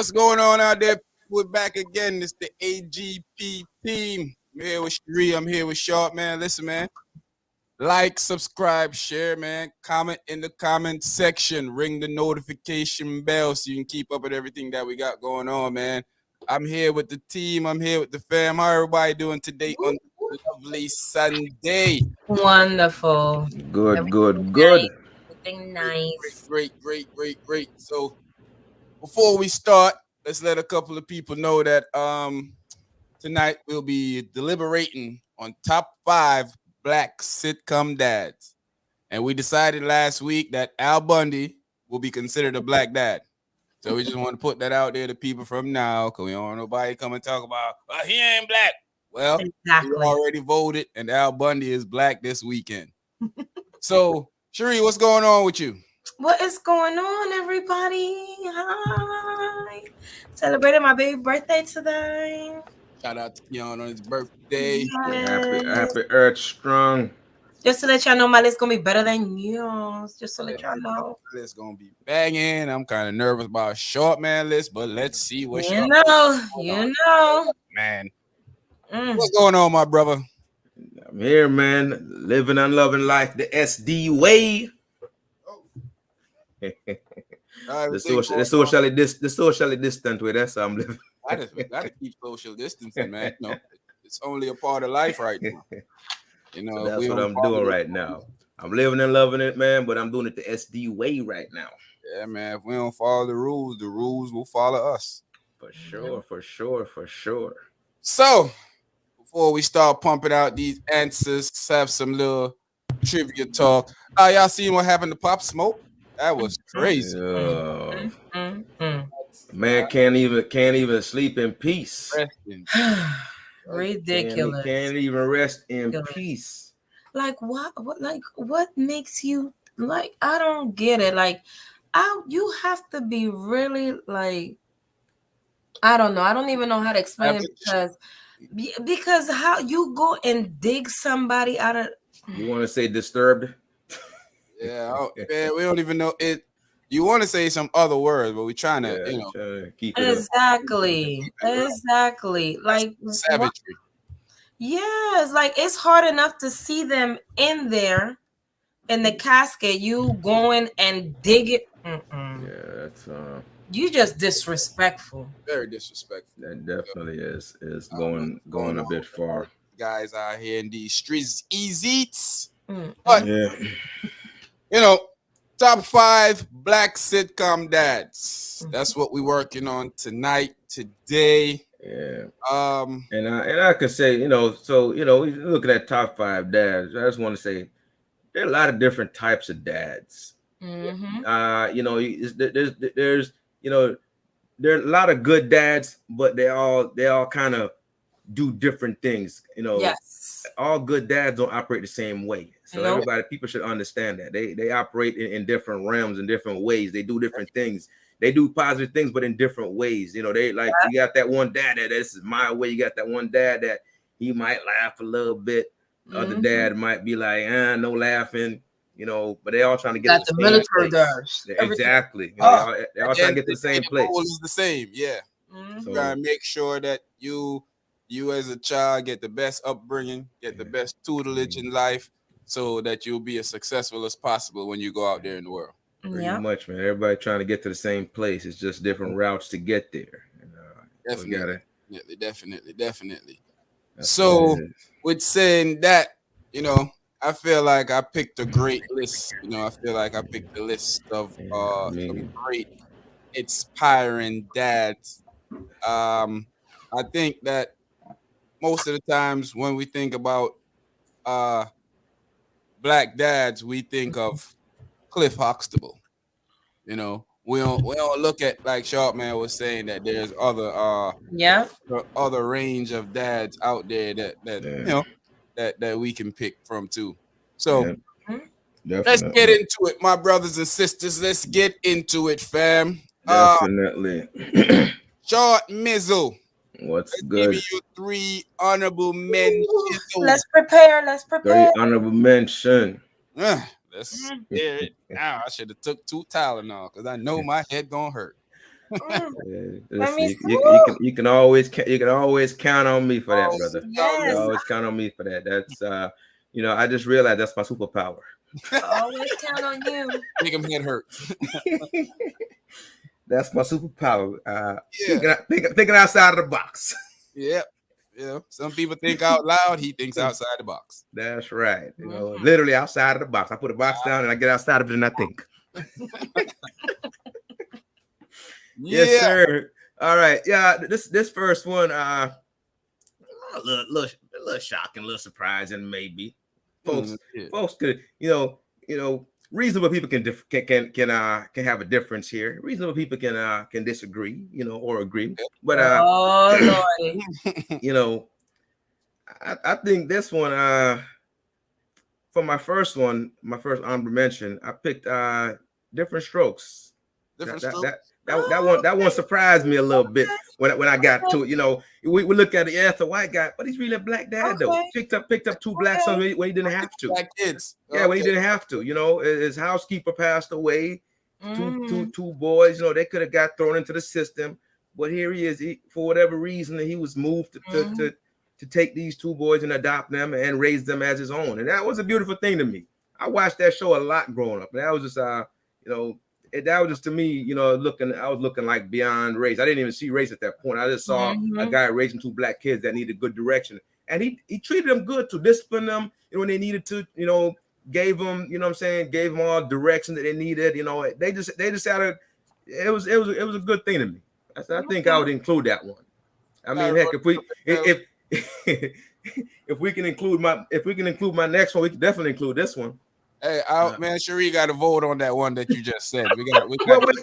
What's going on out there? We're back again. It's the AGP team. I'm here with Sheree. I'm here with Sharp, man. Listen, man. Like, subscribe, share, man. Comment in the comment section. Ring the notification bell so you can keep up with everything that we got going on, man. I'm here with the team. I'm here with the fam. How everybody doing today on this lovely Sunday? Wonderful. Good, good, Nice. good. Everything nice. Great. So before we start, let's let a couple of people know that tonight we'll be deliberating on top 5 black sitcom dads. And we decided last week that Al Bundy will be considered a black dad. So we just want to put that out there to people from now, because we don't want nobody come and talk about, he ain't black. Well, Exactly. we already voted, and Al Bundy is black this weekend. So, Sheree, what's going on with you? What is going on, everybody? Hi. Celebrating my baby birthday today. Shout out to Keon on his birthday. Happy Earth Strong. Just to let y'all know, my list gonna be better than yours. Just to let y'all know. List gonna be banging. I'm kind of nervous about a short man list, but let's see what You know. Man. What's going on, my brother? I'm here, man. Living and loving life the SD way. The socially distant way. That's how I'm living. We gotta keep social distancing, man. You know, it's only a part of life right now. You know, So that's what I'm doing right now. I'm living and loving it, man, but I'm doing it the SD way right now. Yeah, man. If we don't follow the rules will follow us. For sure. So, before we start pumping out these answers, let's have some little trivia talk. Y'all seen what happened to Pop Smoke? That was crazy. Man can't even sleep in peace. Ridiculous. He can't even rest in peace. Like what makes you like? I don't get it. Like, you have to be really like, I don't know. I don't even know how to explain it because how you go and dig somebody out of. You want to say disturbed? Yeah, man, we don't even know it. You want to say some other words, but we're trying to, keep it exactly. Like savagery. Yes, like it's hard enough to see them in there in the casket. You going and dig it. Yeah, that's you just disrespectful. Very disrespectful. That definitely is going a bit far. Guys out here in these streets, easy. But top 5 black sitcom dads. That's what we're working on today. Yeah. And I could say, looking at top 5 dads, I just want to say there are a lot of different types of dads. Mm-hmm. There are a lot of good dads, but they all kind of do different things. Yes. All good dads don't operate the same way. So people should understand that they operate in different realms in different ways. They do different things. They do positive things, but in different ways. You got that one dad that this is my way. You got that one dad that he might laugh a little bit. Other dad might be like, no laughing. But they all trying to get to the military dads. Exactly. They all trying to get to the same place. The goal is the same, yeah. So you gotta make sure that you as a child get the best upbringing, get the best tutelage in life, so that you'll be as successful as possible when you go out there in the world. Pretty much, man. Everybody trying to get to the same place. It's just different routes to get there. Definitely. So, with saying that, I feel like I picked a great list. I feel like I picked a list of some great inspiring dads. I think that most of the times when we think about black dads, we think of Cliff Huxtable. We don't look at, like Sharpman was saying, that there's other range of dads out there that we can pick from too. So let's get into it, my brothers and sisters. Let's get into it, fam. Definitely. Short Mizzle. What's Let's good? give you 3 honorable mentions. Let's prepare. 3 honorable mention. Let's hear it now. I should have took 2 Tylenol because I know my head gonna hurt. You can always count on me for that, brother. Yes. You always count on me for that. That's I just realized that's my superpower. Always count on you. Make him head hurt. That's my superpower. Thinking outside of the box. Yeah. Some people think out loud. He thinks outside the box. That's right. Literally outside of the box. I put a box down and I get outside of it and I think. Yes, sir. All right. Yeah. This first one, a little shocking, a little surprising, maybe. Folks could, reasonable people can have a difference here. Reasonable people can disagree, or agree. But I think this one, for my first honorable mention, I picked Different Strokes. That one surprised me a little bit when I got to it. We look at it's a white guy, but he's really a black dad though. Picked up 2 black sons when he didn't have to. Black kids. Yeah, when he didn't have to. His housekeeper passed away. Two boys. They could have got thrown into the system, but here he is. For whatever reason, he was moved to take these 2 boys and adopt them and raise them as his own, and that was a beautiful thing to me. I watched that show a lot growing up, and that was just that was just to me, I was looking like beyond race. I didn't even see race at that point. I just saw a guy raising 2 black kids that needed good direction, and he treated them good, to discipline them, when they needed to, gave them, gave them all direction that they needed. They just had it was a good thing to me. I think I would include that one. I mean, heck, if we can include my next one, we can definitely include this one. Hey, man, Cherie got to vote on that one that you just said.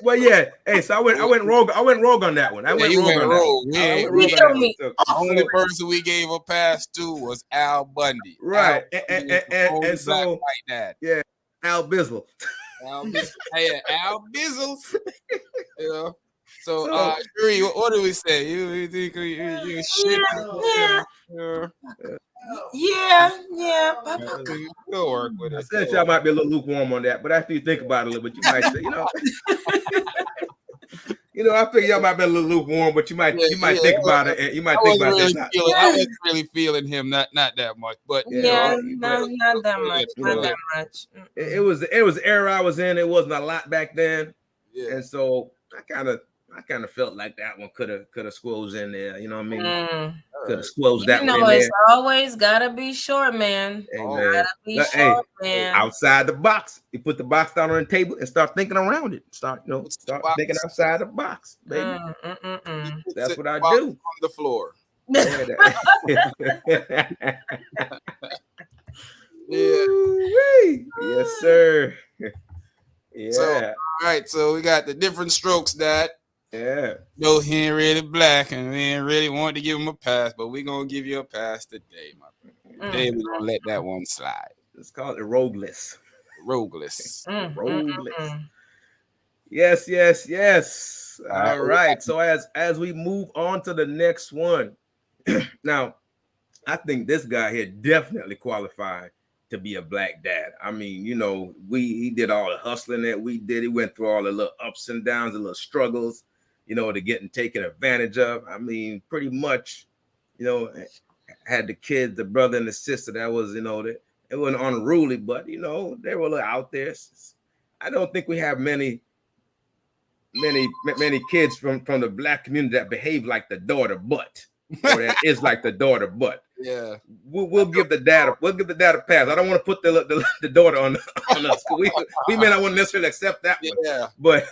Well, yeah. Hey, so I went rogue on that one. I went rogue. The only person we gave a pass to was Al Bundy. Right, and so like that. Yeah, Al Bizzle. Al Bizzles. So, Cherie, what do we say? You think you shit? Yeah. Go work with it. I said y'all might be a little lukewarm on that, but after you think about it a little bit, you might say, I think y'all might be a little lukewarm, but you might think about it, and you might think about this. I wasn't really feeling him, not that much, but not that much. Not that much. It was the era I was in. It wasn't a lot back then, and so I kind of felt like that one could have squoze in there. You know what I mean? Could have squozed that one in there. It's always gotta be short, man. Hey, man. Outside the box. You put the box down on the table and start thinking around it. Start thinking outside the box, baby. That's what I do. On the floor. Yeah. Yes, sir. Yeah. So, all right. So we got the Different Strokes that. Yeah. No, he ain't really black, and we ain't really want to give him a pass, but we're gonna give you a pass today, my friend. Today we're gonna let that one slide. It's called the rogueless. Rogueless. Rogueless. Yes. All right. So as we move on to the next one, now I think this guy here definitely qualified to be a black dad. I mean, he did all the hustling that we did. He went through all the little ups and downs, the little struggles, to getting taken advantage of. I mean, pretty much, had the kids, the brother and the sister that was, it wasn't unruly, but they were a little out there. I don't think we have many kids from the black community that behave like the daughter, but or that is like the daughter, but yeah, we'll give the dad a pass. I don't want to put the daughter on us. We may not want to necessarily accept that one. Yeah, but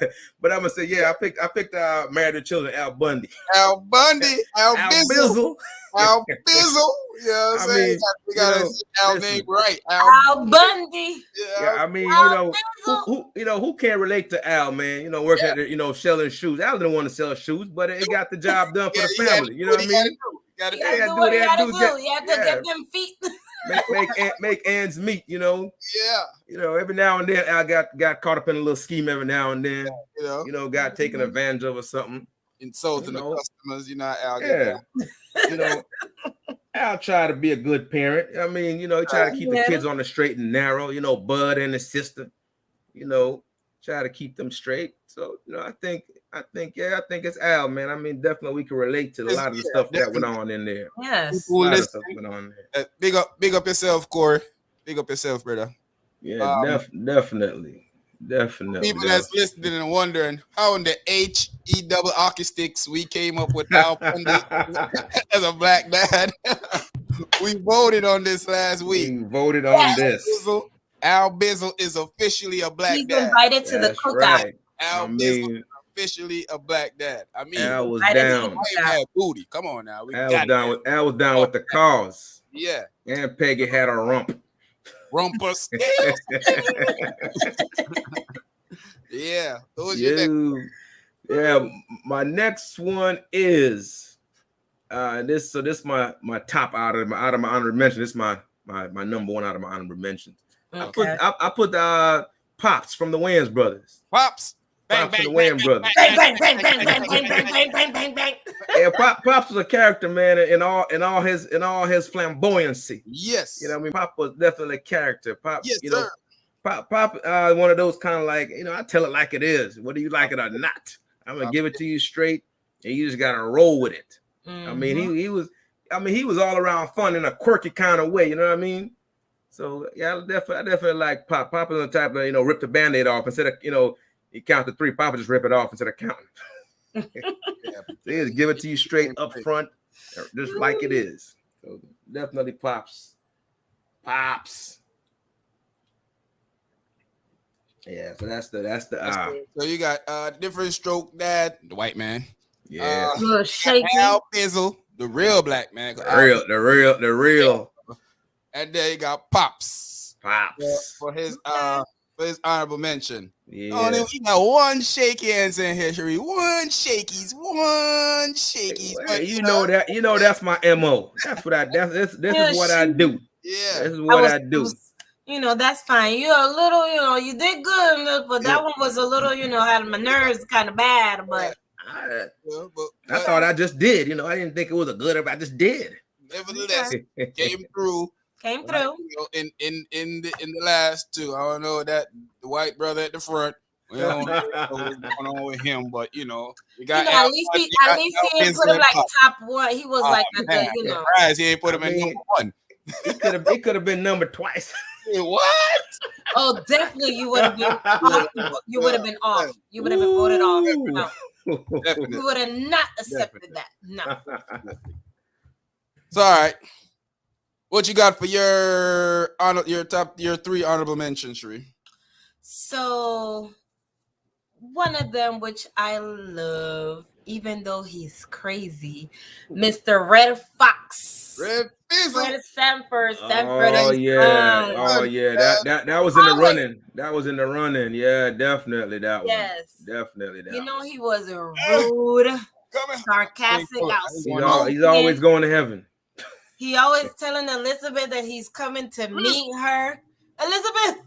I'm gonna say, I picked Married with Children, Al Bundy. Al Bizzle. Al Bizzle. Yeah, I mean, we gotta Al name right. Al Bundy. Yeah, I mean, who can't relate to Al, man? Working at selling shoes. Al didn't want to sell shoes, but it got the job done for the family. You know what I mean? You gotta do what you gotta do. You have to get them feet. make ends meet. Yeah. Every now and then Al got caught up in a little scheme. Every now and then, got taken advantage of or something. Insulting the customers, Al. Yeah. Al try to be a good parent. I mean, he try to keep the kids on the straight and narrow. Bud and his sister, try to keep them straight. So, I think I think it's Al, man. I mean, definitely we can relate to a lot of the stuff that went on in there. Yes. A lot of stuff went on there. Big up yourself, Corey. Big up yourself, brother. Yeah, definitely. People that's listening and wondering how in the HE acoustics we came up with Al Bundy as a black dad. We voted on this last week. We voted on this. Al Bizzle is officially a black dad. He's invited to the cookout. Right. Al Bizzle is officially a black dad. I mean, Al was down. Had booty. Come on now. Al was down with the cause. Yeah. And Peggy had a rump. Rumper Yeah. Yeah. My next one is this my top out of my honorable mention. This is my number one out of my honorable mentions. Okay. I put Pops from the Wayans brothers. Pops. Bang, bang, bang, brothers. Bang, bang, bang, bang, bang, bang, bang, bang, bang, bang. Yeah, Pops was a character, man, in all his flamboyancy. Yes. You know, I mean, Pop was definitely a character. Pop, yes, you know, sir. Pop, one of those kind of like, you know, I tell it like it is, whether you like it or not. I'm gonna give it to you straight, and you just gotta roll with it. Mm-hmm. I mean, he was all around fun in a quirky kind of way. You know what I mean? So yeah, I definitely like Pop. Pop is the type of, you know, rip the Band-Aid off instead of, you know, you count to 3. Pop just rip it off instead of counting. They just give it to you straight up front, just like it is. So definitely Pops. Yeah, so that's the So you got different stroke dad, the white man. Yeah. Al Bizzle, the real black man. The real. And then you got Pops. For his honorable mention. Yeah. Oh, we got one shaky hands in here, Sheree. One shakies. Well, you know that's my MO. That's what this is what I do. Yeah. This is what I do. You know, that's fine. You're a little, you know, you did good, but that one was a little, you know, had my nerves kind of bad, but I thought I just did. You know, I didn't think it was a good, I just did. Nevertheless, came through. You know, in the last two. I don't know that the white brother at the front. We don't know what's going on with him, but you know, we got at least he didn't put him like top one. He was like a good, you know. He ain't put him in number one. It could have been number twice. What? Oh, definitely you would have been off. You would have been off. You would have been voted off. No. Definitely. You would have not accepted that. No. So all right. What you got for your 3 honorable mentions, Sheree? So one of them, which I love, even though he's crazy, Mr. Red Fox. Red Sanford. Oh yeah. That was in the running. That was in the running. Yeah, definitely that one. Yes. Definitely that. You know, he was a rude, sarcastic, outspoken. He's always going to heaven. He always telling Elizabeth that he's coming to meet her. Elizabeth,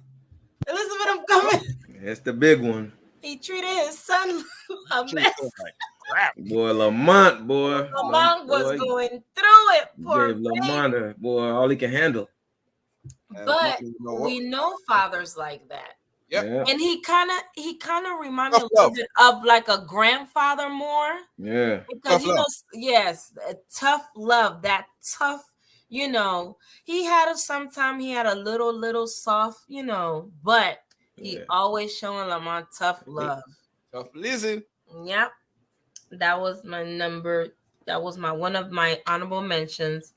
I'm coming. That's the big one. He treated his son a mess. Boy, Lamont was going through it. Poor Lamont, boy, all he can handle. But we know fathers like that. Yep. Yeah. And he kind of reminded me a little bit of like a grandfather more. Yeah. Because yes, tough love, that tough, you know, he had a little soft, you know, but he always showing Lamont tough love. Tough listen. Yep. That was one of my honorable mentions.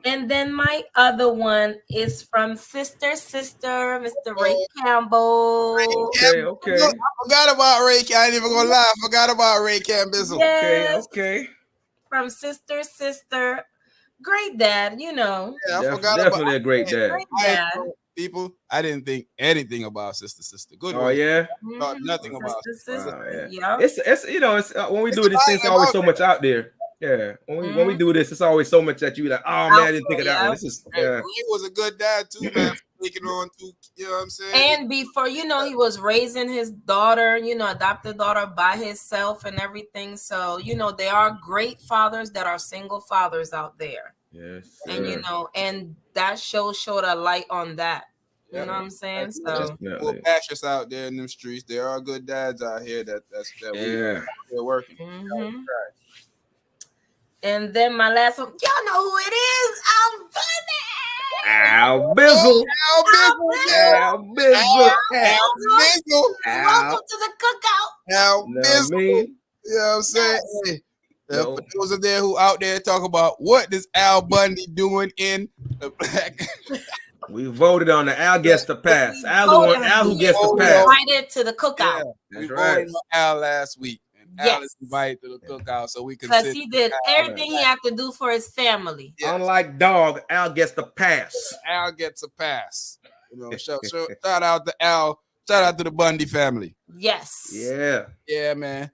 And then my other one is from Sister, Mr. Ray Campbell. Okay. I forgot about Ray Campbell. I ain't even gonna lie. I forgot about Ray Campbell. Yes. Okay. From Sister. Great dad, you know. Yeah, I forgot definitely a great dad. People, I didn't think anything about Sister. Good. Oh yeah. Thought nothing about Sister. Yeah. It's you know, it's when we do these things, always so much out there. Yeah, when we do this, it's always so much that you like. Oh man, I didn't think of that one. This is He was a good dad too, man. Taking on too, you know what I'm saying? And before, you know, he was raising his daughter, you know, adopted daughter by himself and everything. So, you know, there are great fathers that are single fathers out there. Yes. And you know, and that show showed a light on that. You know what I'm saying? So we'll bash us out there in them streets. There are good dads out here that they're working. Mm-hmm. And then my last one, y'all know who it is? Al Bizzle. Al Bizzle. Welcome to the cookout. Al Bizzle. You know what I'm saying? Yes. Hey, for those of there who out there talk about what is Al Bundy doing in the black. We voted on the Al gets the pass. Al who gets the pass. Invited to the cookout. Yeah, we voted on Al last week. Al is invited to the cookout, so we can. Because he did everything he had to do for his family. Yes. Unlike Dog, Al gets the pass. Al gets a pass. You know, shout out to Al. Shout out to the Bundy family. Yes. Yeah, man.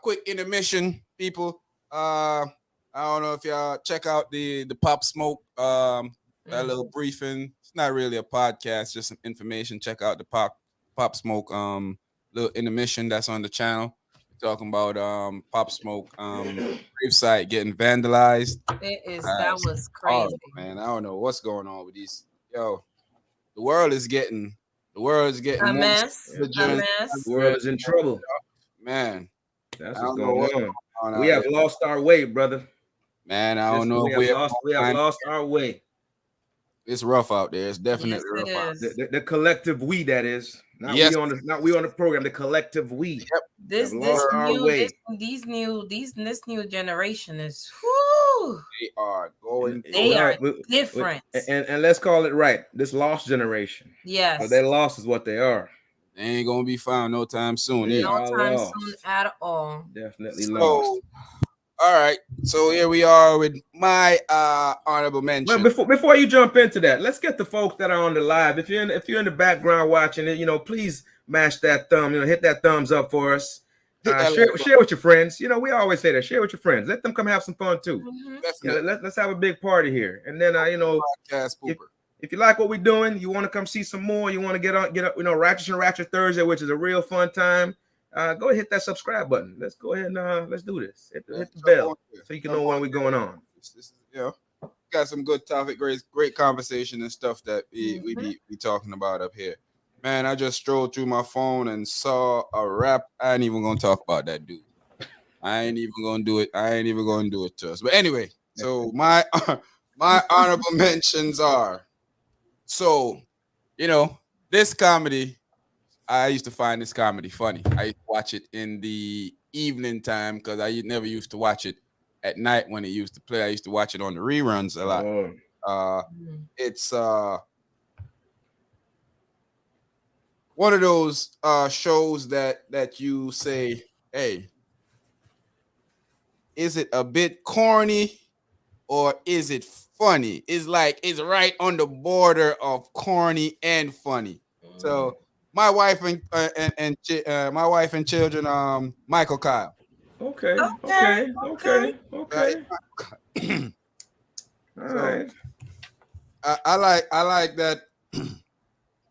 Quick intermission, people. I don't know if y'all check out the Pop Smoke. That little briefing. It's not really a podcast, just some information. Check out the Pop Smoke little intermission that's on the channel. Talking about Pop Smoke gravesite getting vandalized. That was crazy, man. I don't know what's going on with these. The world is getting a mess. The world is in trouble, man. That's what's going on. We have lost our way, brother. Man, I don't know. We have lost our way. It's rough out there. It's definitely rough out there. The collective we, that is. Not we on the program, the collective we. Yep. This new generation is they are going different. And let's call it right. This lost generation. Yes. So they lost is what they are. They ain't gonna be found no time soon. No time soon at all. Definitely lost. All right, so here we are with my honorable mention. Well, before you jump into that, let's get the folks that are on the live. If you're in the background watching it, please mash that thumb. Hit that thumbs up for us. Share with your friends. We always say that. Share with your friends. Let them come have some fun too. Mm-hmm. Let's have a big party here. And then if you like what we're doing, you want to come see some more. You want to get up. Ratchet and Ratchet Thursday, which is a real fun time. Go ahead, hit that subscribe button. Let's go ahead and let's do this. Hit the bell so you can know when we're going on. Got some good topic, great conversation and stuff that we be talking about up here. Man, I just strolled through my phone and saw a rap. I ain't even gonna talk about that dude. I ain't even gonna do it. I ain't even gonna do it to us. But anyway, so my honorable mentions are, this comedy. I used to find this comedy funny. I used to watch it in the evening time because I never used to watch it at night when it used to play. I used to watch it on the reruns a lot. It's one of those shows that you say, hey, is it a bit corny or is it funny? It's right on the border of corny and funny. So my wife and children, Michael Kyle. Okay. All right. I like that.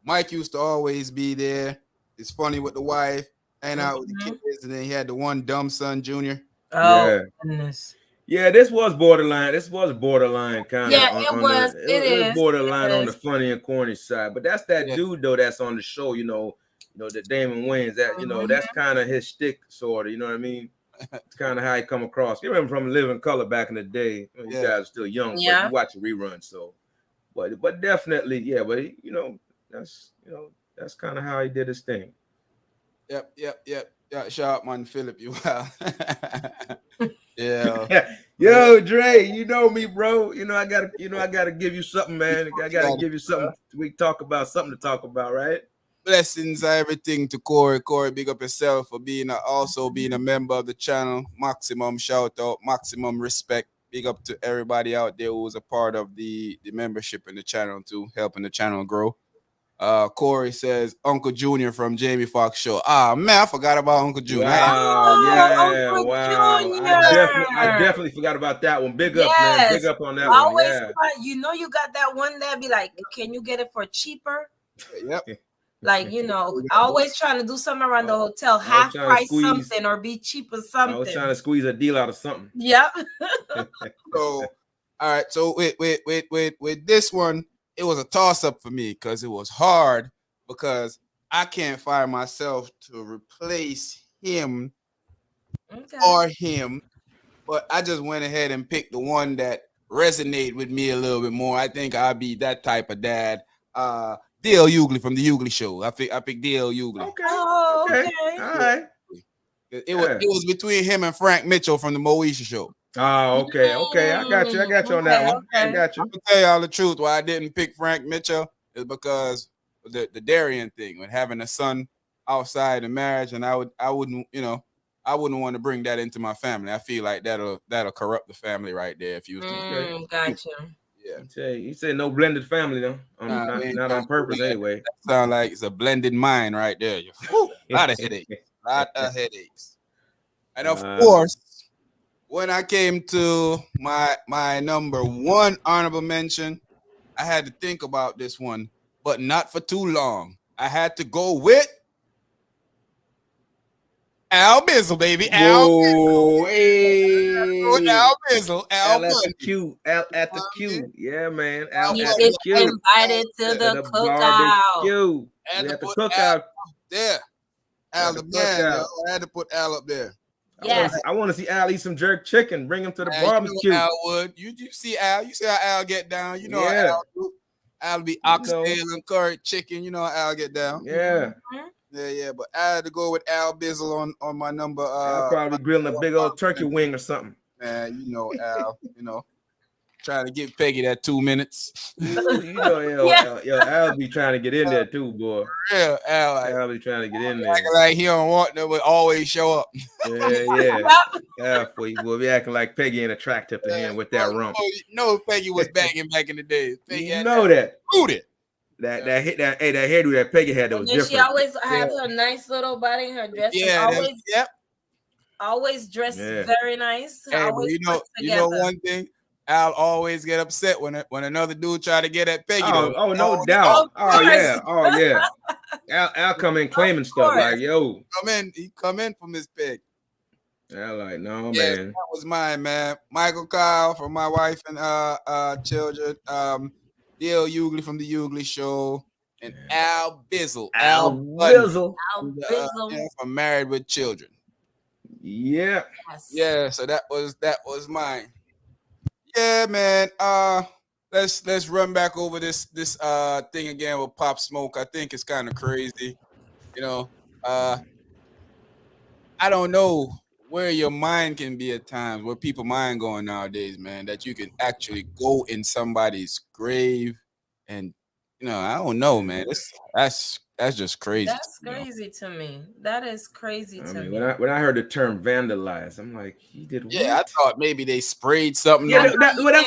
Mike used to always be there. It's funny with the wife and out with the kids, and then he had the one dumb son, Junior. Oh goodness. Yeah, this was borderline. Kind of. Yeah, it was. It is borderline on the funny and corny side. But that's that dude though that's on the show. The Damon Wayans. That that's kind of his shtick, sort of. You know what I mean? It's kind of how he come across. You remember from Living Color back in the day? You guys are still young, but you watch the reruns. So, but definitely, yeah. But that's kind of how he did his thing. Yep. Yeah, shout out, man, Philip. You well. Yeah. Yo, Dre, you know me, bro. I gotta give you something, man. I gotta give you something. We talk about something to talk about, right? Blessings, everything to Corey. Corey, big up yourself for being a member of the channel. Maximum shout out, maximum respect. Big up to everybody out there who was a part of the membership in the channel too, helping the channel grow. Corey says Uncle Junior from Jamie Foxx show. Man, I forgot about Uncle Junior. Wow, I definitely forgot about that one. Big up, man. Big up on that one. Yeah. You got that one that be like, can you get it for cheaper? Yep. Like, always trying to do something around the hotel, half price something or be cheap or something. I was trying to squeeze a deal out of something. Yep. So, all right. So with this one, it was a toss-up for me because it was hard because I can't find myself to replace him or him, but I just went ahead and picked the one that resonated with me a little bit more. I think I'll be that type of dad. D.L. Hughley from the Hughley Show. I picked D.L. Hughley. Okay. All right. It was between him and Frank Mitchell from the Moesha Show. Oh, okay. I got you on that one. I got you. I'm gonna tell y'all the truth. Why I didn't pick Frank Mitchell is because the Darian thing, when having a son outside of marriage, and I wouldn't want to bring that into my family. I feel like that'll corrupt the family right there if you was to gotcha. Yeah. You said no blended family though. Not on purpose anyway. That sound like it's a blended mind right there. A lot of headaches. And of course, when I came to my number one honorable mention, I had to think about this one, but not for too long. I had to go with Al Bizzle, baby. Al Bizzle. Hey. Al Bizzle. Al at the Q. Al at the Q. Yeah, man. Al He at the Q. invited to the cookout. At the cookout. Yeah. Al the man. I had to put Al up there. Yes. I want to see Al eat some jerk chicken. Bring him to the barbecue. You know Al would. You see Al. You see how Al get down. You know how Al do. Al be oxtail and curry chicken. You know how Al get down. Yeah. Yeah. But I had to go with Al Bizzle on my number. I'll probably grilling a big old turkey wing or something. Man, you know Al. Trying to give Peggy that 2 minutes. Al be trying to get in there too, boy. Yeah, Al be trying to get in there. Like he don't want them, but always show up. Yeah, for you, boy. Be acting like Peggy ain't attractive to him with that rump. No, Peggy was banging back in the day. Peggy you know that. Booted. That hairdo that Peggy had that was different. She always had her nice little body, her dress. Yeah, always dressed very nice. Hey, you know one thing. Al always get upset when another dude try to get at Peggy. Oh, no doubt. Oh yeah. Al come in claiming stuff like, yo. He come in for Miss Peg. Al like, no, man. man. That was mine, man. Michael Kyle from my wife and children. D.L. Hughley from the Hughley Show. And Al Bizzle. Al Bizzle. From Married with Children. Yeah. Yeah, so that was mine. Yeah, man. Let's run back over this thing again with Pop Smoke. I think it's kind of crazy. I don't know where your mind can be at times, where people mind going nowadays, man, that you can actually go in somebody's grave and I don't know, man. That's just crazy. That's crazy to me. That is crazy to me. When I heard the term vandalize, I'm like, he did what? Yeah, I thought maybe they sprayed something. Yeah, that's what I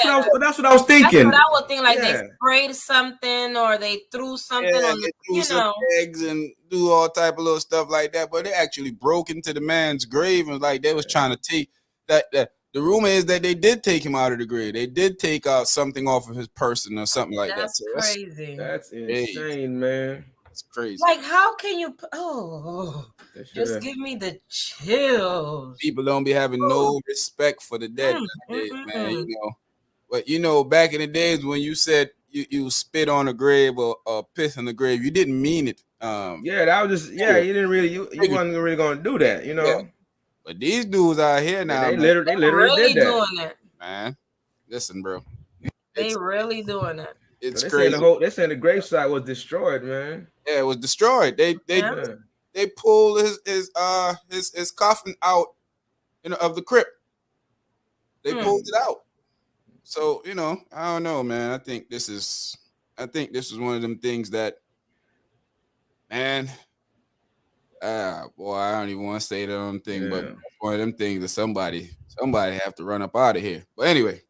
was thinking. That's what I would think. Like they sprayed something or they threw something on some eggs and do all type of little stuff like that. But they actually broke into the man's grave and like they was trying to take that. The rumor is that they did take him out of the grave. They did take out something off of his person or something like that. So crazy. That's insane, man. It's crazy. Like, how can you? Just give me the chills. People don't be having no respect for the dead nowadays, man. But back in the days when you said you spit on a grave or piss on the grave, you didn't mean it. That was just you didn't really you wasn't really gonna do that, Yeah. But these dudes out here now, they literally did that. Doing that. Man, listen, bro. They really doing that. It's crazy. They saying the gravesite was destroyed, man. Yeah, it was destroyed. They pulled his coffin out, of the crypt. They pulled it out. So I don't know, man. I think this is one of them things that, man. Boy, I don't even want to say that thing, but one of them things that somebody have to run up out of here. But anyway,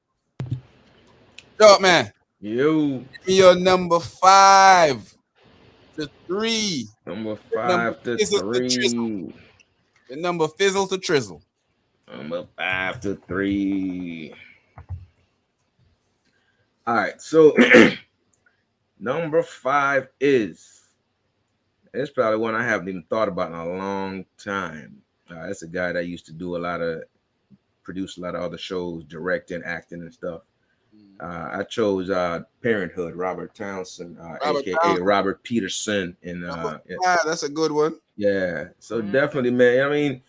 up, man. You. Give me your number 5 to 3. Number 5 to 3. The number fizzle to trizzle. Number 5 to 3. All right, so number 5 is. It's probably one I haven't even thought about in a long time. That's a guy that used to produce a lot of other shows, directing, acting, and stuff. I chose Parenthood, Robert Townsend, Robert aka Townsend. Robert Peterson, and that's a good one. Yeah, so definitely, man.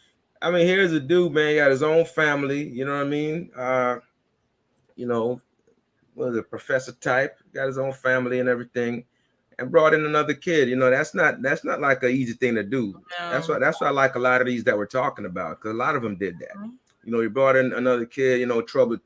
I mean, here's a dude, man. He got his own family. You know what I mean? You know, was a professor type, got his own family and everything, and brought in another kid. You know, that's not like an easy thing to do. No. That's why I like a lot of these that we're talking about, because a lot of them did that. You know, you brought in another kid. You know, troubled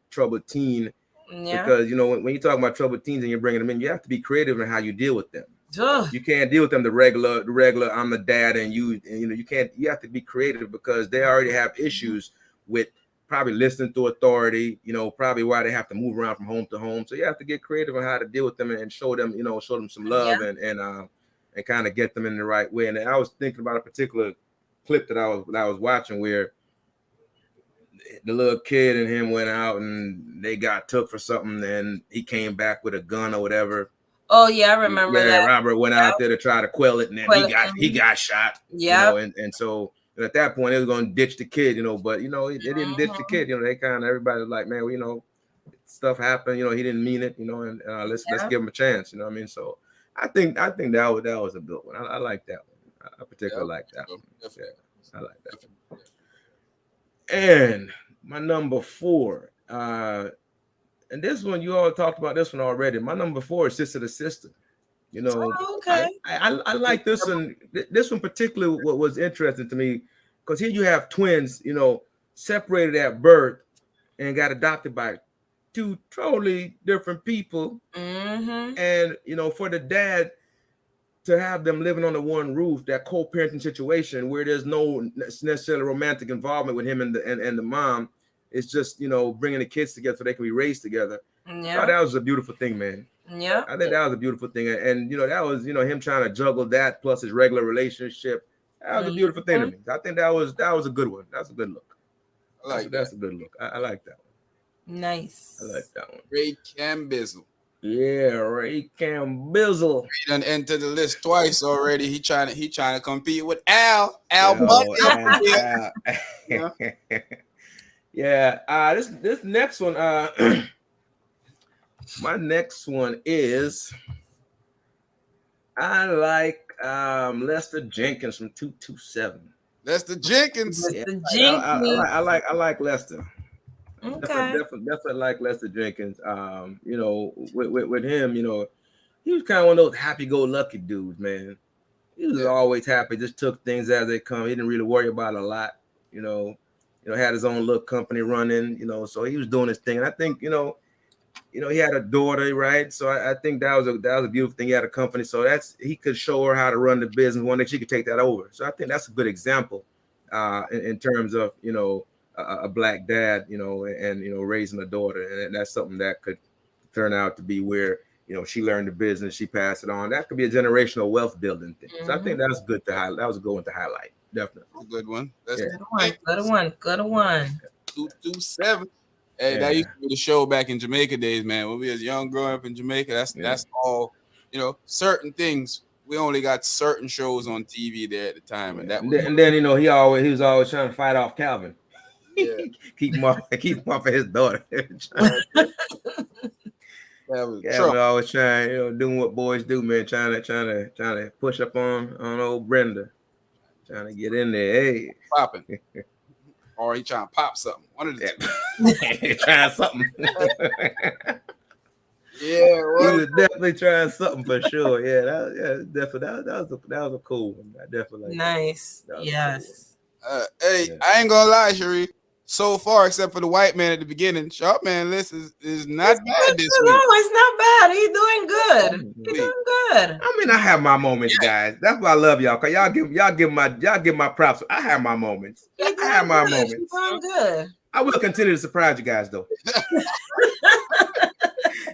teen. Yeah. Because you know, when you talk about troubled teens and you're bringing them in, you have to be creative in how you deal with them. Ugh. You can't deal with them the regular. I'm the dad, and you know, you can't. You have to be creative because they already have issues with probably listening to authority. You know, probably why they have to move around from home to home. So you have to get creative on how to deal with them and show them, you know, show them some love and kind of get them in the right way. And I was thinking about a particular clip that I was watching where the little kid and him went out and they got took for something, and he came back with a gun or whatever. Oh yeah, I remember that. Robert went out there to try to quell it, and then he got shot. Yeah, you know, and so at that point they was going to ditch the kid, you know, but you know they didn't ditch the kid. You know, they kind of everybody was like, man, well, you know, stuff happened. You know, he didn't mean it. You know, and let's give him a chance. You know what I mean? So I think that was a good one. I like that one. I particularly like that one. Yeah, I like that one. And my number 4, and this one you all talked about this one already. My number 4 is Sister to Sister. You know, okay. I like this one. This one particularly what was interesting to me, because here you have twins, you know, separated at birth and got adopted by 2 totally different people. And you know, for the dad to have them living under one roof, that co-parenting situation where there's no necessarily romantic involvement with him and the mom, it's just, you know, bringing the kids together so they can be raised together. Yeah, that was a beautiful thing, man. Yeah, I think that was a beautiful thing, and you know, that was, you know, him trying to juggle that plus his regular relationship. That was a beautiful thing to me. I think that was a good one. That's a good look. That's a good look. I like that one. Nice. I like that one. Ray Campbell. Yeah, Ray Campbell. He done entered the list twice already. He trying to compete with Al Bundy. Yeah. This next one. My next one is I like Lester Jenkins from 227. Lester Jenkins. Yeah, I like Lester. Okay. Definitely like Lester Jenkins. You know, with him, you know, he was kind of one of those happy-go-lucky dudes, man. He was always happy, just took things as they come. He didn't really worry about a lot, you know, had his own little company running, you know, so he was doing his thing. And I think, you know, he had a daughter, right? So I think that was a beautiful thing. He had a company, so he could show her how to run the business. One day she could take that over. So I think that's a good example in terms of, you know, a black dad, you know, and you know, raising a daughter, and that's something that could turn out to be where, you know, she learned the business, she passed it on. That could be a generational wealth building thing. So I think that's good to highlight. That was a good one to highlight. Definitely a good one. That's Good one. 227. Hey, that used to be the show back in Jamaica days, man. When we was young, growing up in Jamaica, that's all. You know, certain things. We only got certain shows on TV there at the time, and then you know, he was always trying to fight off Calvin. Yeah. keep him off of his daughter. Calvin always trying, you know, doing what boys do, man. Trying to push up on old Brenda, trying to get in there. Hey, popping. Or he trying to pop something. One of the two. Trying something. Yeah, well, he was definitely trying something for sure. Yeah, definitely. That was a cool one. I definitely like nice. Yes. Cool I ain't gonna lie, Cherie. So far, except for the white man at the beginning, Sharp Man list is not bad this week. No, it's not bad. He's doing good. He's doing good. I mean, I have my moments, guys. That's why I love y'all. Cause y'all give my props. I have my moments. I have my moments. He's doing good. I will continue to surprise you guys, though.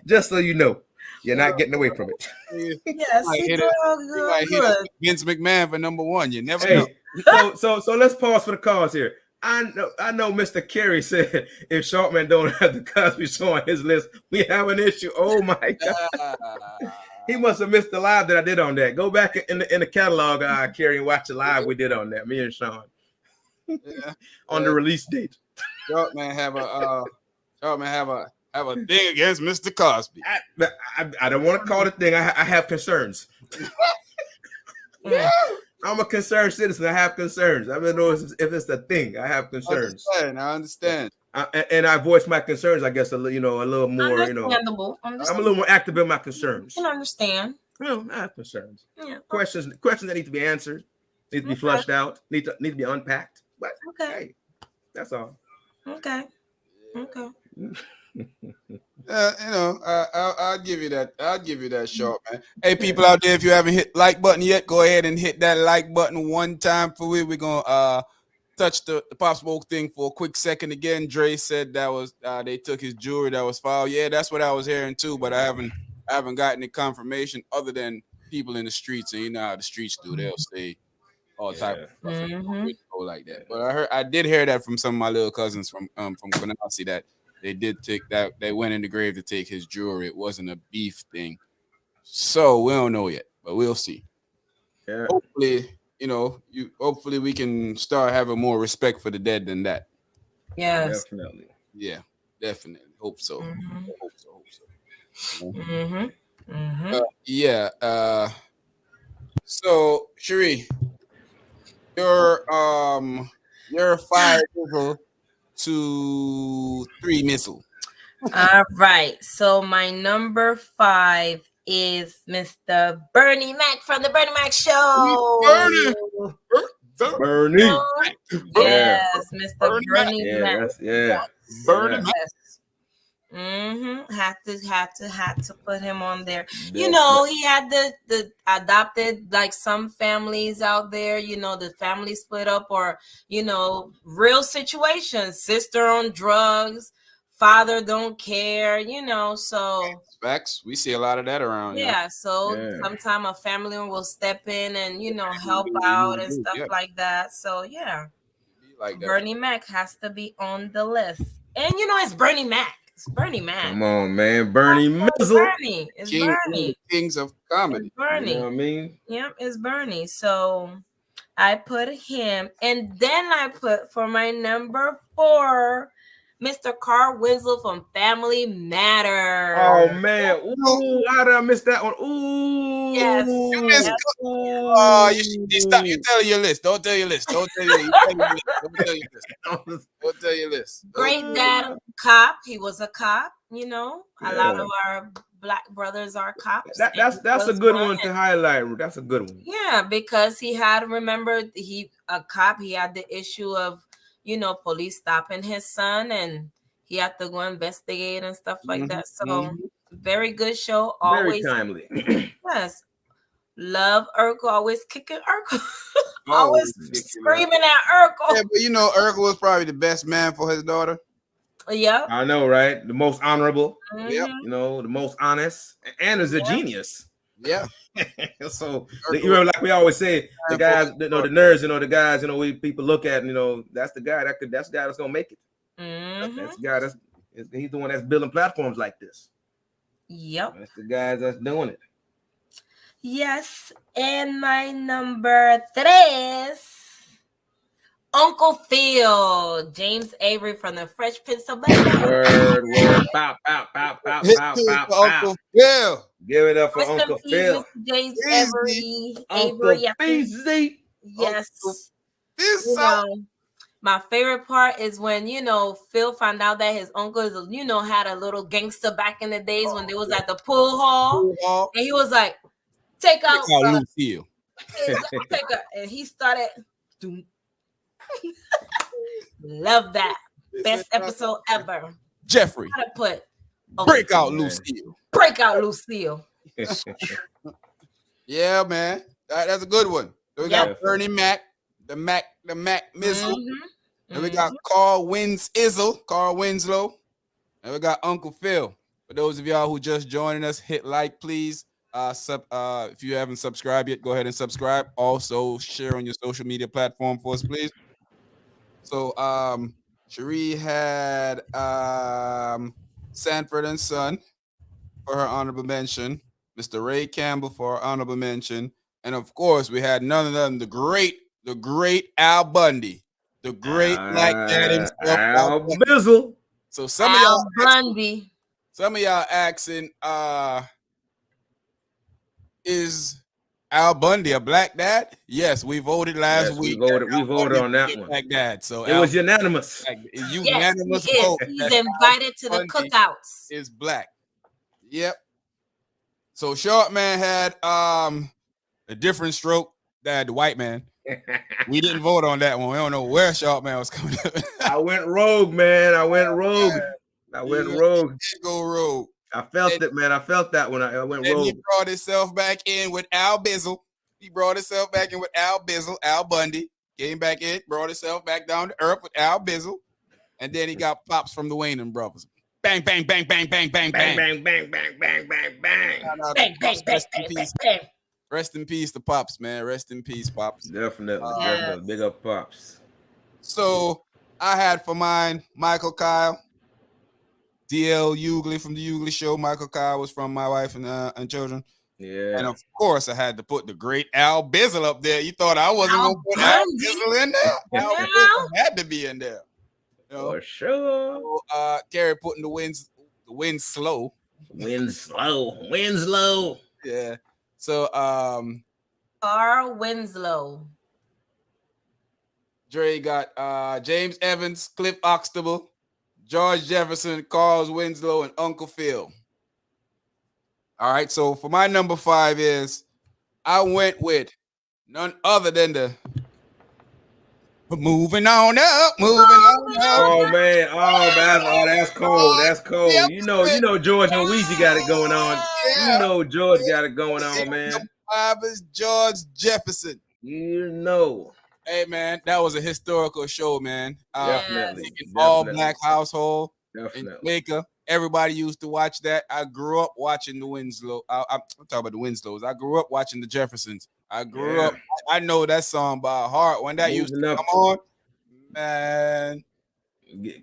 Just so you know, you're not getting away from it. Yes, he might hit it Vince McMahon for number 1. You never know. So let's pause for the cause here. I know Mr. Kerry said if Sharpman don't have the Cosby Show on his list, we have an issue. Oh my God. He must have missed the live that I did on that. Go back in the catalog, Kerry, and watch the live we did on that, me and Sean. on the release date. Sharpman have have a thing against Mr. Cosby. I don't want to call it a thing. I have concerns. Yeah. I'm a concerned citizen. I have concerns. I don't know if it's a thing. I have concerns. I understand. And I voice my concerns, I guess, a little more, Understandable. I'm a little more active in my concerns. You can understand. Well, I have concerns. Yeah. Questions that need to be answered, need to be flushed out, need to be unpacked. But hey, that's all. Okay. I'll give you that. I'll give you that short, man. Hey, people out there, if you haven't hit like button yet, go ahead and hit that like button one time for we. We're gonna touch the Pop Smoke thing for a quick second again. Dre said that was they took his jewelry that was filed. Yeah, that's what I was hearing too, but I haven't gotten the confirmation other than people in the streets, and you know how the streets do. They'll say all type of stuff like that. But I did hear that from some of my little cousins from Canarsie that they did take that. They went in the grave to take his jewelry. It wasn't a beef thing, so we don't know yet, but we'll see. Yeah. Hopefully, hopefully we can start having more respect for the dead than that. Yes. Definitely. Yeah, definitely. Hope so. Hope so. Yeah. So, Cherie, you're 5 to 3 missile. All right. So my number 5 is Mr. Bernie Mac from the Bernie Mac Show. Bernie. Yes, Mr. Bernie Mac. Bernie Mac. Had to put him on there. You know, he had the adopted, like some families out there, the family split up, or real situations, sister on drugs, father don't care, so facts. We see a lot of that around. Sometimes a family will step in and help out and stuff like that. So like Bernie Mac has to be on the list. And it's Bernie Mac. It's Bernie Mac. Come on, man. Bernie Mizzle. Bernie. It's Bernie. Kings of comedy. It's Bernie. You know what I mean? Yep, it's Bernie. So I put him. And then I put for my number 4, Mr. Carl Winslow from Family Matters. Oh, man. Ooh, how did I miss that one? Ooh. Yes. You missed. Oh, you stop. You tell your list. Don't tell your list. Don't tell your list. Great dad, cop. He was a cop, A lot of our Black brothers are cops. That's a good one to highlight. That's a good one. Yeah, because he had, a cop, he had the issue of police stopping his son, and he had to go investigate and stuff like that. So very good show. Always very timely. Yes. Love Urkel, always kicking Urkel. Always screaming at Urkel. Yeah, but Urkel was probably the best man for his daughter. Yep. I know, right? The most honorable. Yep. The most honest, and is a genius. Yeah. So like we always say, the guys, the nerds, the guys, people look at, that's the guy that's gonna make it. That's the guy he's the one that's building platforms like this. Yep. That's the guys that's doing it. Yes. And my number 3 is Uncle Phil, James Avery from the Fresh Prince of Bel-Air. Word. Pow. Uncle Phil. Give it up for Uncle Phil. James Avery. Yes. My favorite part is when, Phil found out that his uncle had a little gangster back in the days when they was at the pool hall. And he was like, take out Lucille. And he started. Love that. Best episode ever. Jeffrey. Gotta put Break out Lucille. Yeah, man. That's a good one. So we got Bernie Mac, the Mac Mizzle. And we got Carl Winslow. And we got Uncle Phil. For those of y'all who just joining us, hit like, please. If you haven't subscribed yet, go ahead and subscribe. Also, share on your social media platform for us, please. So, Cherie had Sanford and Son for her honorable mention, Mr. Ray Campbell for her honorable mention, and of course, we had none other than the great Al Bundy, the great Black Dad himself, Al Bizzle. So some of y'all Bundy. Some of y'all asking, is Al Bundy a black dad? Yes, we voted last week. We voted on that one. Black dad. So it was unanimous. Unanimous yes, vote. He's invited to the cookouts. Is black. Yep. So Short Man had a different stroke than the white man. We didn't vote on that one. We don't know where Short Man was coming up. I went rogue, man. I went rogue. Go rogue. I felt it, man. I felt that when I went rogue. He brought himself back in with Al Bizzle. Al Bundy came back in, brought himself back down to earth with Al Bizzle, and then he got pops from the Wayne brothers. Bang, bang, bang, bang, bang, bang, bang, bang, bang, bang, bang, bang, bang. Bang, bang, bang, bang, bang. Rest in peace to Pops, man. Rest in peace, Pops. Definitely. Big up Pops. So I had for mine Michael Kyle, DL Hughley from the Hughley Show. Michael Kyle was from my wife and children. Yeah. And of course, I had to put the great Al Bizzle up there. You thought I wasn't going to put Al Bizzle in there? Al Bizzle had to be in there. You know? For sure. So, Gary putting the wins slow. Wins low. Yeah. So Carl Winslow. Dre got James Evans, Cliff Huxtable, George Jefferson, Carl Winslow, and Uncle Phil. All right, so for my number 5 is I went with none other than the moving on up. Oh man, that's cold. That's cold. Yep. You know George and Weezy got it going on. Yeah. You know George got it going on, man. Number 5 is George Jefferson. You know. Hey man, that was a historical show, man. Definitely. All black household in Jamaica. Everybody used to watch that. I grew up watching the Winslow. I'm talking about the Winslows. I grew up watching the Jeffersons. I grew up. I know that song by heart. When that used to come on, man.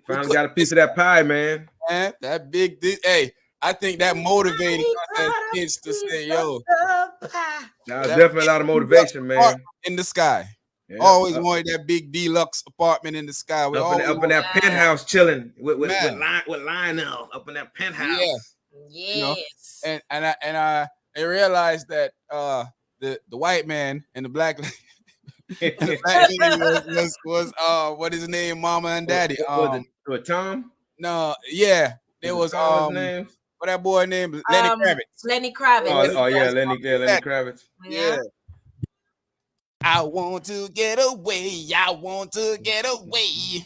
Finally got a piece of that pie, man. Man, that big. Hey, I think that motivated kids to say, "Yo." That was definitely a lot of motivation, man. In the sky. Yeah, always wanted that big deluxe apartment in the sky. Up in that penthouse, chilling with Lionel up in that penthouse. Yes. You know? And I realized that the white man and the black lady was what is his name, Mama and Daddy. Tom? No, yeah, there was name. What that boy name? Lenny Kravitz. Lenny Kravitz. Lenny Kravitz. Yeah. I want to get away. I want to get away.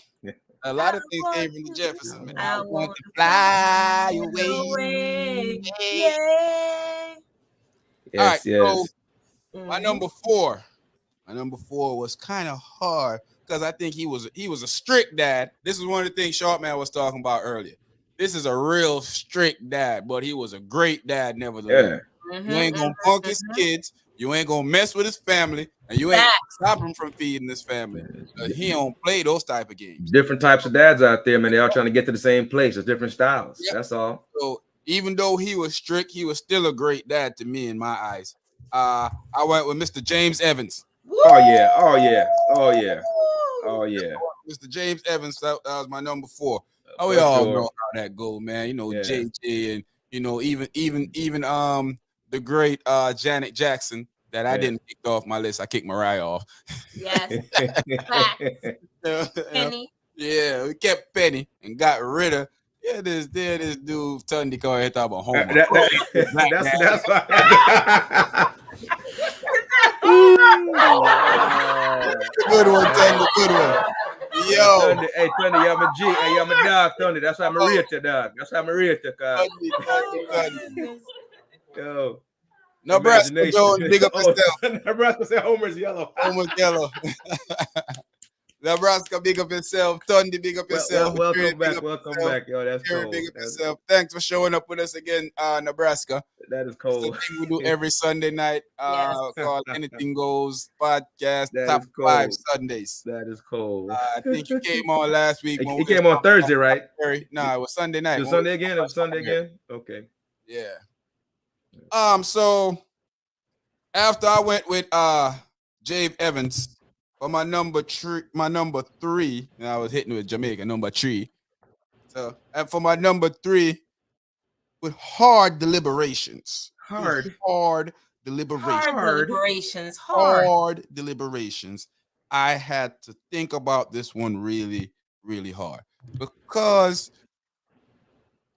A lot of things came from the Jefferson, man. I want to fly away. Yeah. All right, so my number 4 was kind of hard because I think he was a strict dad. This is one of the things Sharpman was talking about earlier. This is a real strict dad, but he was a great dad nevertheless. Yeah. You ain't gonna punk his kids. You ain't gonna mess with his family, and you ain't gonna stop him from feeding his family. He don't play those type of games. Different types of dads out there, man. They all trying to get to the same place. It's different styles. Yep. That's all. So even though he was strict, he was still a great dad to me in my eyes. I went with Mr. James Evans. Oh yeah. Mr. James Evans. That was my number 4. Oh, we all know how that go, man. You know, JJ and even the great Janet Jackson that I didn't kick off my list. I kicked Mariah off. Yes. Penny. Yeah, we kept Penny and got rid of this dude Tundy called it about home. That's why. Good one, Tundy. Good one. Yo, Tundy, hey Tundy, you're my G. Hey, you're my dog, Tundy. That's why I'm a realtor, dog. That's why I'm a realtor, cuz. Yo. Nebraska, Jones, big up yourself. Nebraska said Homer's yellow. Homer's yellow. Nebraska, big up yourself. Tundy, big up yourself. Welcome back. Yo, that's cool. Big up yourself. Thanks for showing up with us again, Nebraska. That is cool. It's a thing we do every Sunday night. Called Anything Goes podcast. Top 5 Sundays. That is cool. I think you came on last week. He came on Thursday, right? No, it was Sunday night. It was Sunday again. It was Sunday again. Okay. Yeah. So after I went with James Evans for my number 3, and I was hitting with Jamaica number 3. So and for my number 3, with hard deliberations. Hard. Hard deliberations. Hard deliberations. I had to think about this one really, really hard because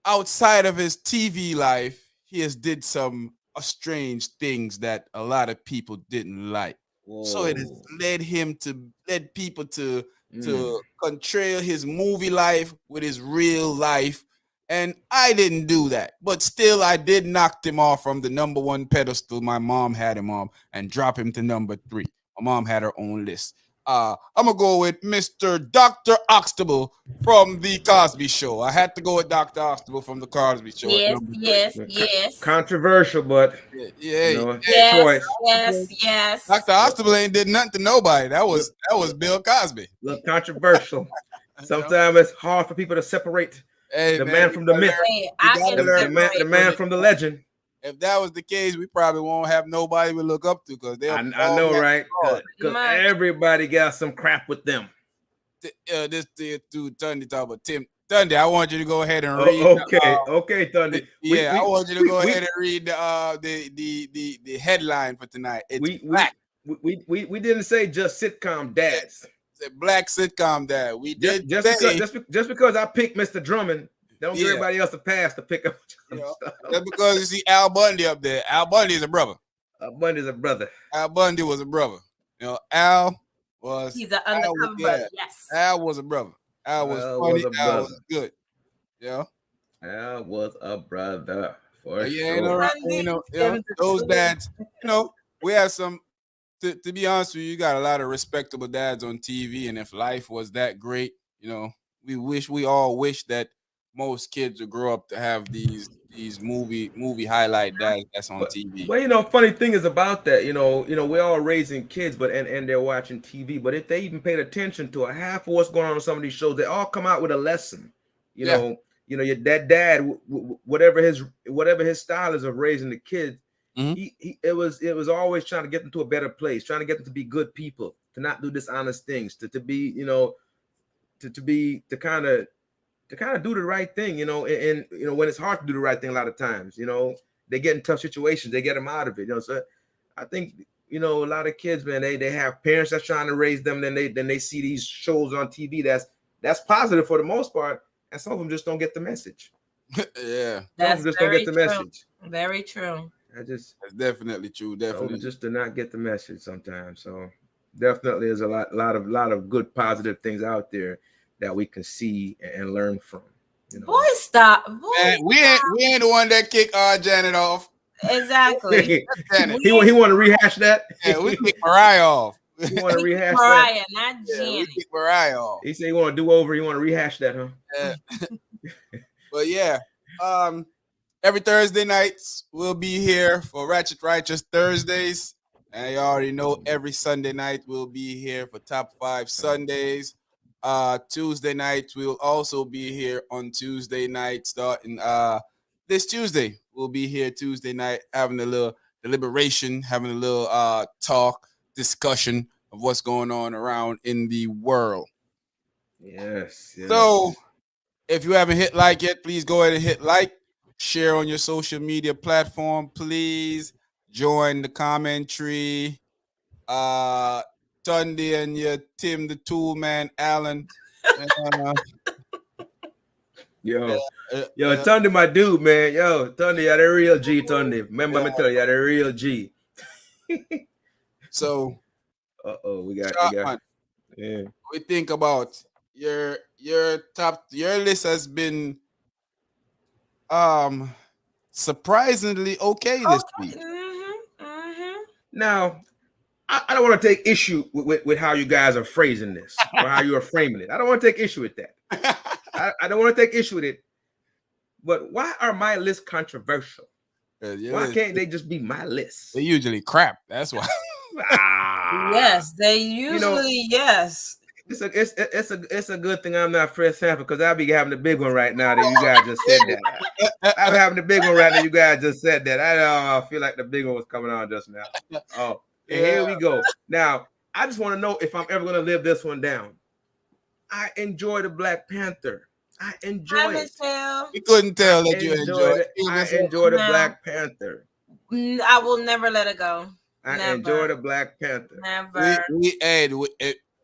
outside of his TV life, he has did some strange things that a lot of people didn't like. Whoa. So it has led people to contrail his movie life with his real life. And I didn't do that. But still, I did knock him off from the number one pedestal my mom had him on and drop him to number 3. My mom had her own list. I'm gonna go with Mr. Dr. Huxtable from the Cosby Show. I had to go with Dr. Huxtable from the Cosby Show. Yes. Controversial, but yes. Dr. Huxtable ain't did nothing to nobody. That was Bill Cosby. Look, controversial. Sometimes it's hard for people to separate the man from the myth, the man from the legend. If that was the case, we probably won't have nobody we look up to because I know, right? Because everybody got some crap with them. This dude Tundy talk about Tim Tundy. I want you to go ahead and read. Okay, Tundy. I want you to go ahead and read the headline for tonight. It's black. We didn't say just sitcom dads. It's a black sitcom dad. We did just because I picked Mr. Drummond. Don't give everybody else a pass to pick up. That's because you see Al Bundy up there. Al Bundy is a brother. Bundy's a brother. Al Bundy was a brother. Al was. He's an undercover brother. Yes. Al was a brother. Al was funny. Al was good. Yeah. Al was a brother for sure. Those dads. We have some. To be honest with you, you got a lot of respectable dads on TV, and if life was that great, we all wish that most kids would grow up to have these movie highlight dads that's on TV. Well, funny thing is about that, we're all raising kids, but and they're watching TV. But if they even paid attention to half of what's going on some of these shows, they all come out with a lesson. That dad, whatever his style is of raising the kids, it was always trying to get them to a better place, trying to get them to be good people, to not do dishonest things, to kind of do the right thing, and when it's hard to do the right thing, a lot of times, they get in tough situations, they get them out of it. So I think a lot of kids, man, they have parents that's trying to raise them, then they see these shows on TV that's positive for the most part, and some of them just don't get the message. Yeah, that's just don't get the message. Very true. That's definitely true. Definitely, just do not get the message sometimes. So definitely, there's a lot of good positive things out there that we can see and learn from. Boy, stop. Man, we ain't the one that kicked Janet off. Exactly. he want to rehash that. Yeah, we kicked Mariah off. You want to rehash Mariah, that? not Janet. We kicked Mariah off. He said you want to do over. You want to rehash that, huh? Yeah. But yeah, every Thursday nights we'll be here for Ratchet Righteous Thursdays, and you already know every Sunday night we'll be here for Top 5 Sundays. Tuesday nights we'll also be here on Tuesday night starting this Tuesday. We'll be here Tuesday night having a little deliberation, having a little talk, discussion of what's going on around in the world. Yes. So if you haven't hit like yet, please go ahead and hit like, share on your social media platform, please join the commentary. Tundy and your Tim the Tool Man Allen. Tundy, my dude, man. Yo, Tundy, you're the real G, Tundy. Remember me tell you, you're the real G. So, we got. Yeah. We think about your list has been surprisingly okay this week. Now, I don't want to take issue with how you guys are phrasing this or how you are framing it. I don't want to take issue with that. I don't want to take issue with it. But why are my lists controversial? Why can't they just be my list? They usually crap. That's why. Yes, they usually yes. It's a good thing I'm not Fred Sanford, because I'll be having the big one right now that you guys just said that. I'm having the big one right now. You guys just said that. I feel like the big one was coming on just now. Oh, and here we go. Now, I just want to know if I'm ever going to live this one down. I enjoy the Black Panther. I enjoy it. Michelle. We couldn't tell that you enjoyed it. I enjoy the Black Panther. I will never let it go. I enjoy the Black Panther. Never.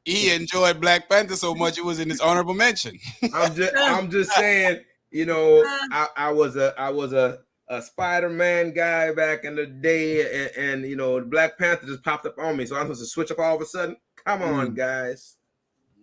He enjoyed Black Panther so much it was in his honorable mention. I'm just saying, you know, I was a Spider-Man guy back in the day, and you know, the Black Panther just popped up on me, so I'm supposed to switch up all of a sudden. Come on, guys.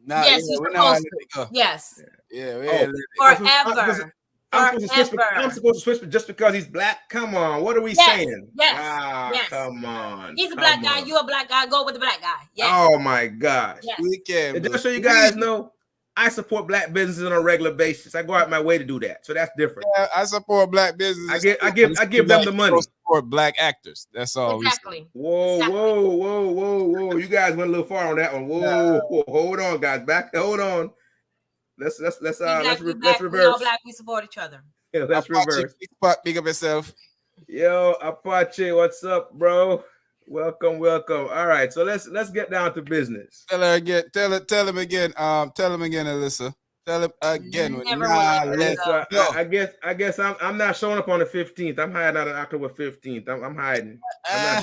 Nah, yes, you're supposed to. Yes. Yeah. Forever. I'm supposed to switch just because he's black. Come on, what are we saying? Yes. Come on. He's a black guy. You're a black guy. Go with the black guy. Yes. Oh my gosh. Yes. We can. And just so you guys know, I support black businesses on a regular basis. I go out my way to do that, so that's different. Yeah, I support black businesses. I give them the money. Support black actors. That's all. Exactly. Whoa! You guys went a little far on that one. Whoa. Hold on, guys. Hold on. Let's reverse. We all black. We support each other. Yeah, let's reverse. Big up yourself. Yo, Apache, what's up, bro? Welcome. All right, so let's get down to business. Tell her again. Tell him again. Tell him again, Alyssa. Tell him again. I guess I'm not showing up on the 15th. I'm hiding out on October 15th. I'm hiding. I'm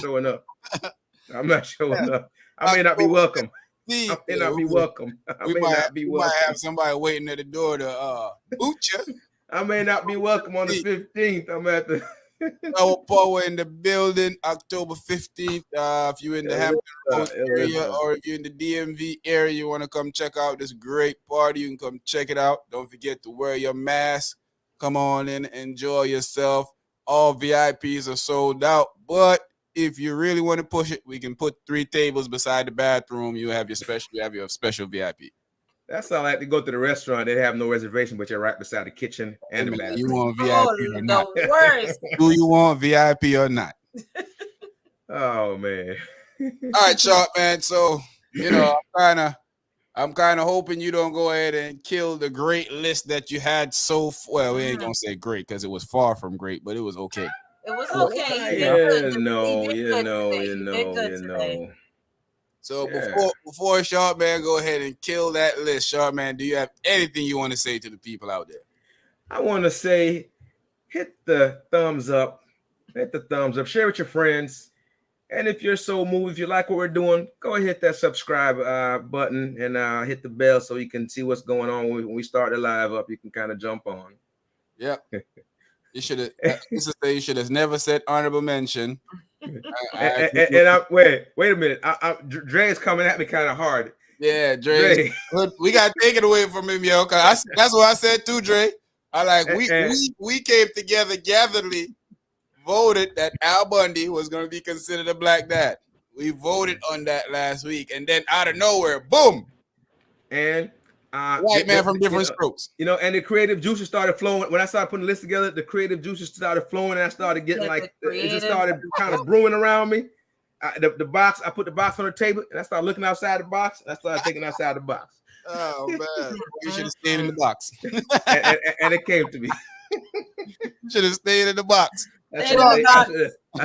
not showing up. I may not be welcome. I may not be welcome. We might have somebody waiting at the door to boot you. I may not be welcome on the 15th. I'm at the Our Power in the building, October 15th. If you're in the Hampton Roads area or if you're in the DMV area, you want to come check out this great party, you can come check it out. Don't forget to wear your mask. Come on in, enjoy yourself. All VIPs are sold out, but if you really want to push it, we can put 3 tables beside the bathroom. You have your special VIP. That's all. I like to go to the restaurant. They have no reservation, but you're right beside the kitchen and the bathroom. You want VIP or not? Worst. Do you want VIP or not? Oh man. All right, Sharp man. So you know, I'm kind of hoping you don't go ahead and kill the great list that you had so well. We ain't gonna say great because it was far from great, but it was okay. It was okay. You know. So before Sharp man go ahead and kill that list, Sharp man, do you have anything you want to say to the people out there? I want to say, hit the thumbs up, share with your friends, and if you're so moved, if you like what we're doing, go ahead and hit that subscribe button and hit the bell so you can see what's going on when we start the live up. You can kind of jump on. Yep. You should have never said honorable mention. Wait a minute. Dre is coming at me kind of hard. Yeah, Dre. We got to take it away from him, yo. Cause that's what I said too, Dre. We came together, gatheredly, voted that Al Bundy was going to be considered a black dad. We voted on that last week, and then out of nowhere, boom, and white man from different strokes. You know, and the creative juices started flowing. When I started putting the list together, the creative juices started flowing, and I started getting it just started kind of brewing around me. The box, I put the box on the table, and I started looking outside the box, and I started thinking outside the box. Oh man, you should have stayed in the box. and it came to me. Should have stayed in the box. I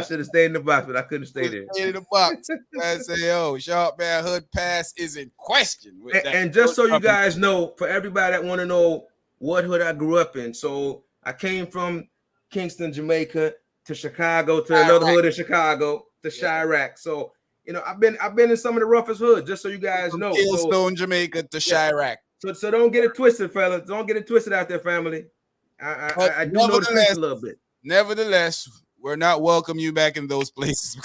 should have stayed in the box, but I couldn't stay there. Stayed in the box. I say, Sharp man, hood pass is in question. And just so you guys know, for everybody that want to know what hood I grew up in, so I came from Kingston, Jamaica, to Chicago, to another hood in Chicago, to Chirac. So you know, I've been in some of the roughest hoods. Just so you guys know, Hillstone, Jamaica, to Chirac. So don't get it twisted, fellas. Don't get it twisted out there, family. I do know the streets a little bit. Nevertheless, we're not welcome you back in those places.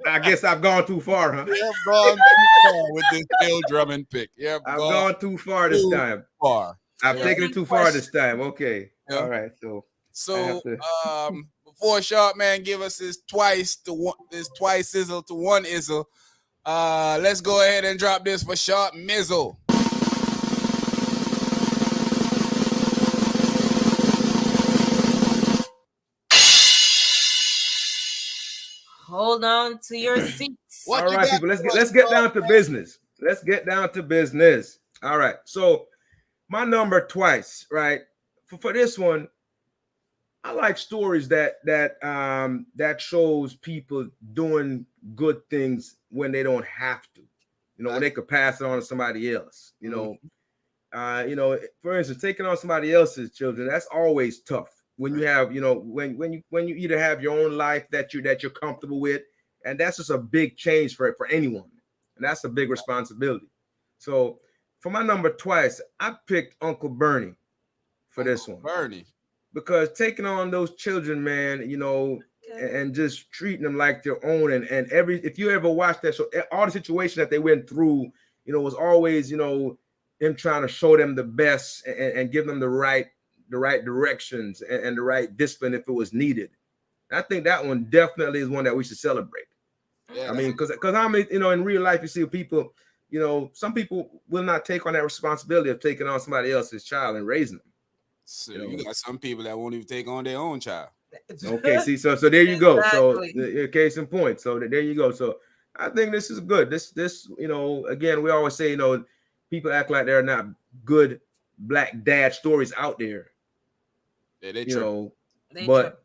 I guess I've gone too far, huh? You have gone too far with this Bill Drummond pick. I've gone too far this time. I've taken it too far this time. Okay. Yeah. All right. So before Sharp man give us his twice sizzle to one izzle, let's go ahead and drop this for Sharp Mizzle. Hold on to your seats. All right, people. Let's get down to business. All right. So my number twice, right? For this one, I like stories that shows people doing good things when they don't have to. You know, when they could pass it on to somebody else. You know, You know, for instance, taking on somebody else's children, that's always tough. When you have, you know, when you either have your own life that you're comfortable with, and that's just a big change for anyone, and that's a big responsibility. So for my number twice, I picked Uncle Bernie for this one. Bernie. Because taking on those children, man, you know, and just treating them like their own, and if you ever watched that show, all the situations that they went through, you know, was always, you know, him trying to show them the best and give them the right directions and the right discipline if it was needed. I think that one definitely is one that we should celebrate. Yeah, I mean, because how many, you know, in real life you see people, you know, some people will not take on that responsibility of taking on somebody else's child and raising them. So you got some people that won't even take on their own child. Okay, see, so there you go. Exactly. So case in point. So there you go. So I think this is good. This, you know, again, we always say, you know, people act like there are not good black dad stories out there. Yeah, they you know, but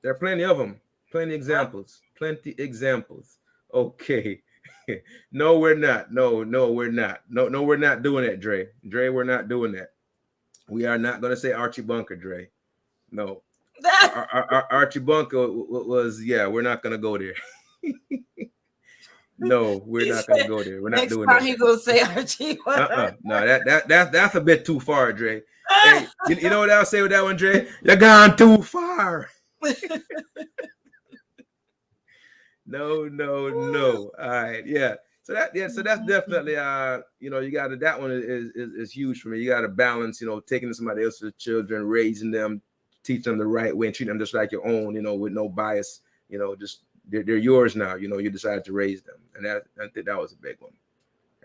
there are plenty of them. Plenty examples. Plenty examples. Okay. No, we're not. No, we're not. No, we're not doing that, Dre. Dre, we're not doing that. We are not going to say Archie Bunker, Dre. No. Archie Bunker was, yeah, we're not going to go there. No, we're not going to go there. We're not doing that. He's going to say Archie Bunker. No, that's a bit too far, Dre. Hey, you know what I'll say with that one, Dre? You're gone too far. No. All right, yeah. So that's definitely you know, you got to, that one is huge for me. You got to balance, you know, taking somebody else's children, raising them, teach them the right way, and treat them just like your own, you know, with no bias. You know, just they're yours now. You know, you decided to raise them, and I think that was a big one.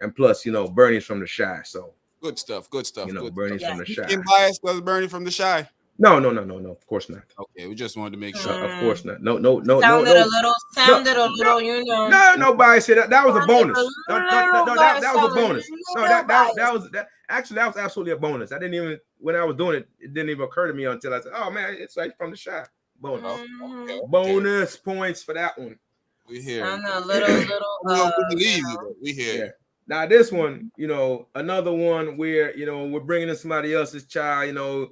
And plus, you know, Bernie's from the Shy, so good stuff. You know, Bernie's from the Shy. You biased because Bernie from the Shy? No. Of course not. Okay, we just wanted to make sure. Of course not. No. Sounded a little, you know. No bias here. That was a bonus. That was a bonus. No, that was actually that was absolutely a bonus. I didn't even, when I was doing it, it didn't even occur to me until I said, "Oh man, it's like from the Shy." Bonus. Okay. Bonus points for that one. We here. A little. We here. Yeah. Now this one, you know, another one where, you know, we're bringing in somebody else's child. You know,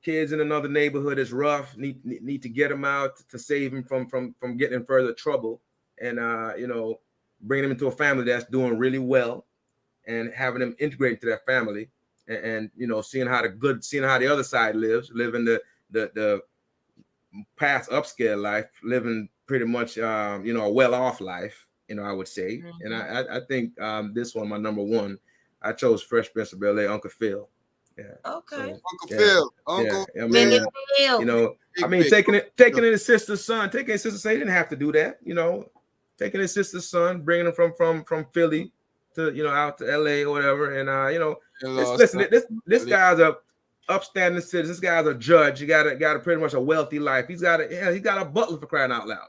kids in another neighborhood is rough. Need to get them out to save them from getting in further trouble, and you know, bringing them into a family that's doing really well, and having them integrate into that family, and you know, seeing how the other side lives, living the past upscale life, living pretty much you know, a well-off life, you know, I would say. And I think this one, my number one, I chose Fresh Prince of Bel-Air, Uncle Phil. Yeah. Okay. So, Uncle Phil. Uncle Phil. You know, I mean, taking in his sister's son, he didn't have to do that. You know, taking his sister's son, bringing him from Philly to, you know, out to LA or whatever. And you know, listen, this guy's a upstanding citizen. This guy's a judge. He got a pretty much a wealthy life. He's got a butler, for crying out loud.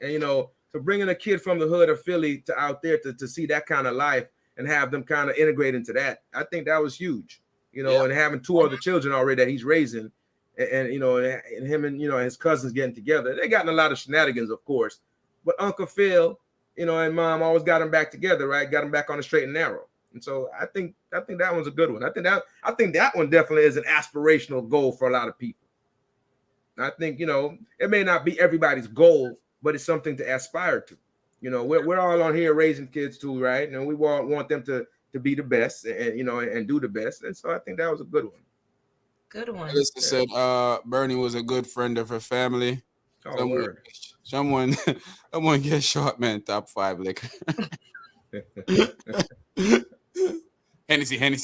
And you know, so bringing a kid from the hood of Philly to out there to see that kind of life and have them kind of integrate into that, I think that was huge. You know, and having two other children already that he's raising, and you know, and him and, you know, his cousins getting together. They got in a lot of shenanigans, of course, but Uncle Phil, you know, and Mom always got them back together, right? Got them back on the straight and narrow. And so I think that one's a good one. I think that one definitely is an aspirational goal for a lot of people. I think, you know, it may not be everybody's goal, but it's something to aspire to. You know, we're all on here raising kids too, right? And we want them to be the best, and you know, and do the best. And so I think that was a good one. Good one. Melissa said Bernie was a good friend of her family. Someone get short man top 5 liquor. Hennessy. Hey,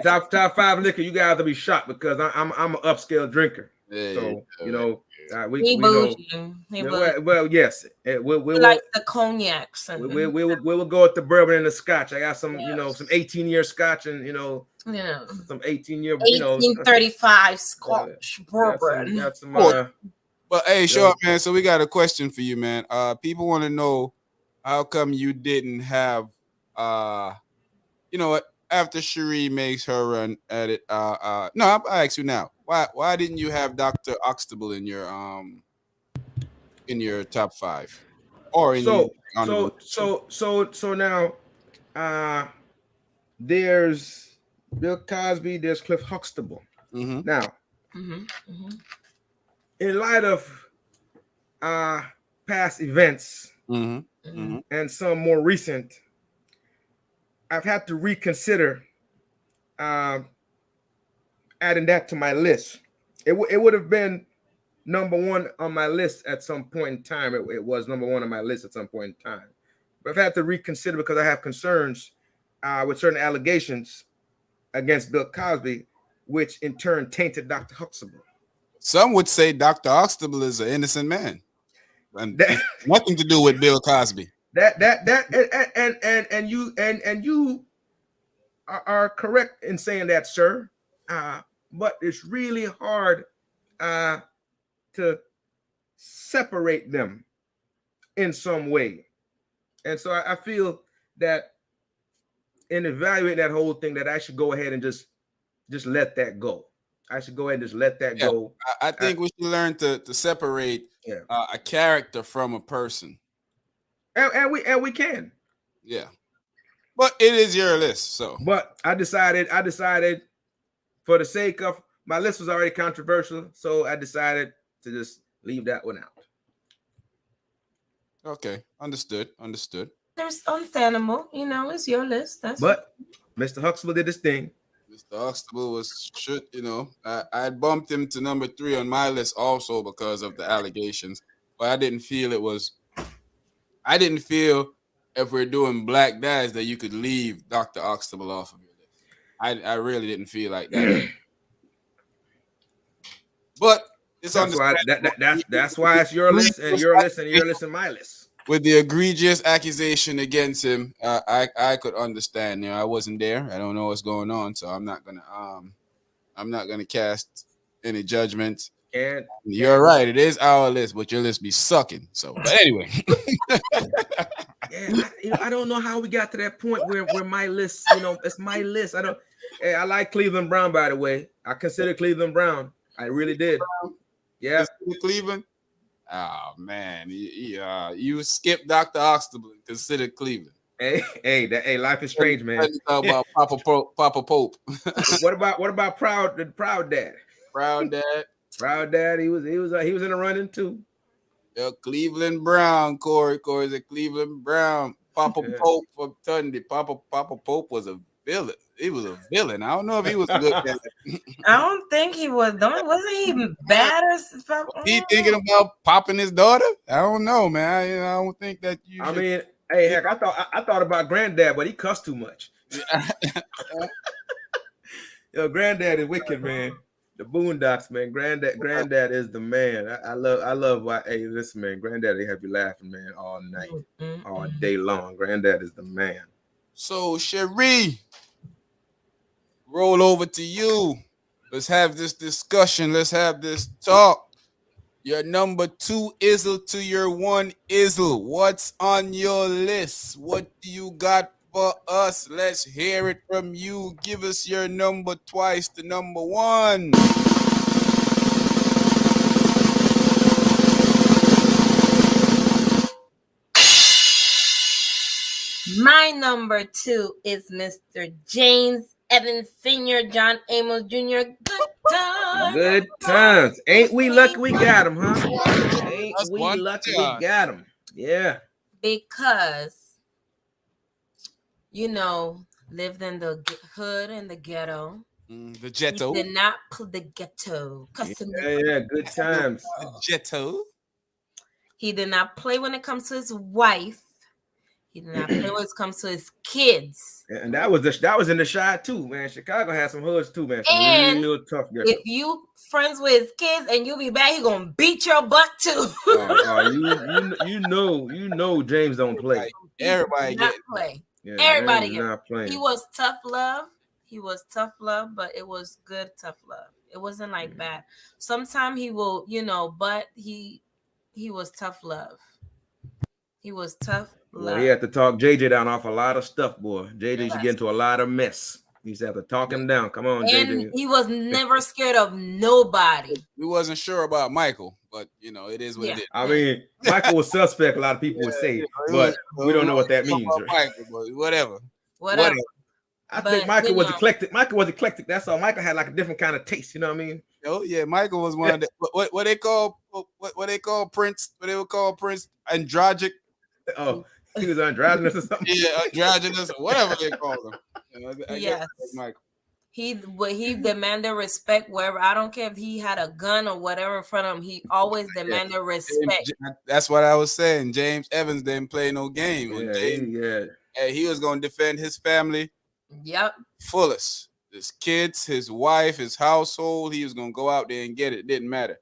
top 5 liquor. You guys will be shocked because I'm an upscale drinker. Yeah, so you know, we know. Well, yes, we like the cognacs. We will go with the bourbon and the scotch. I got some, you know, some 18-year scotch, and you know, some 18-year, 1835 Scotch bourbon. Got some, but hey, short man. So we got a question for you, man. People want to know how come you didn't have, you know what? After Cherie makes her run at it, no, I'll ask you now. Why didn't you have Dr. Huxtable in your top 5? Or in so now there's Bill Cosby, there's Cliff Huxtable. Mm-hmm. Now, in light of past events and some more recent, I've had to reconsider adding that to my list. It would have been number one on my list at some point in time. It was number one on my list at some point in time. But I've had to reconsider because I have concerns with certain allegations against Bill Cosby, which in turn tainted Dr. Huxtable. Some would say Dr. Huxtable is an innocent man, and nothing to do with Bill Cosby. And you are correct in saying that, sir. But it's really hard to separate them in some way. And so I feel that in evaluating that whole thing, that I should go ahead and just let that go. I should go ahead and just let that go. I think we should learn to separate a character from a person. And we can. Yeah. But it is your list, so. But I decided for the sake of my list was already controversial, so I decided to just leave that one out. Okay, understood. There's understandable, it's your list. But Mr. Huxtable did this thing. Mr. Huxtable I bumped him to number 3 on my list also because of the allegations, but I didn't feel if we're doing black dads that you could leave Dr. Huxtable off of your list. I really didn't feel like that. But it's that's why it's your list and your list and your list and my list. With the egregious accusation against him, I could understand. I wasn't there. I don't know what's going on, so I'm not gonna cast any judgments. And you're right, it is our list, but your list be sucking. So, but anyway. I don't know how we got to that point where my list, it's my list. I like Cleveland Brown, by the way. I consider Cleveland Brown. I really did. Yeah. Cleveland? Oh man, you skipped Dr. Huxtable and consider Cleveland. Hey, life is strange, man. Talk about Papa Pope. What about Proud Dad? Proud Dad. He was in the running too. Cleveland Brown, Corey's a Cleveland Brown. Papa Pope from Tundy. Papa Pope was a villain. He was a villain. I don't know if he was a good guy. I don't think he was. Wasn't he bad? He thinking about popping his daughter? I don't know, man. I don't think that you. I mean, hey, heck, I thought about Granddad, but he cussed too much. Granddad is wicked, man. The Boondocks, man. Granddad is the man. I love why. Hey, listen, man. Granddad, they have you laughing, man, all night, all day long. Granddad is the man. So, Cherie, roll over to you. Let's have this discussion. Let's have this talk. Your number 2 Izzle to your 1 Izzle. What's on your list? What do you got for us? Let's hear it from you. Give us your number twice to number 1. My number 2 is Mr. James Evans Sr., John Amos Jr. Good times. Good times. Ain't we lucky we got him, huh? Ain't we lucky we got him? Yeah. Because, lived in the hood and the ghetto. The ghetto. He did not put the ghetto. Yeah, good times. The ghetto. He did not play when it comes to his wife. He did not play when it comes to his kids. And that was in the Chi too, man. Chicago has some hoods too, man. Some and real tough ghetto. If you friends with his kids and you be back, he gonna beat your butt too. You know James don't play. Everybody not play. Yeah, everybody not playing. He was tough love. But it was good tough love. It wasn't like bad. Sometimes he will, but he was tough love. He was tough love. Well, he had to talk JJ down off a lot of stuff, boy. JJ used to get into a lot of mess. He used to have to talk him down. Come on, and JJ. He was never scared of nobody. We wasn't sure about Michael, but it is what it is. I mean, Michael was suspect, a lot of people would say, but we don't know what that means. Michael, but whatever. I think Michael was eclectic. Michael was eclectic. That's all. Michael had like a different kind of taste. You know what I mean? Oh yeah, Michael was one of the what they call Prince. What they would call Prince androgynic. Oh, he was androgynous or something. Yeah, androgynous or whatever they call him. Yes. Michael. He demanded respect wherever. I don't care if he had a gun or whatever in front of him. He always demanded respect. That's what I was saying. James Evans didn't play no game. He was going to defend his family. Yep. Fullest. His kids, his wife, his household. He was going to go out there and get it. It didn't matter.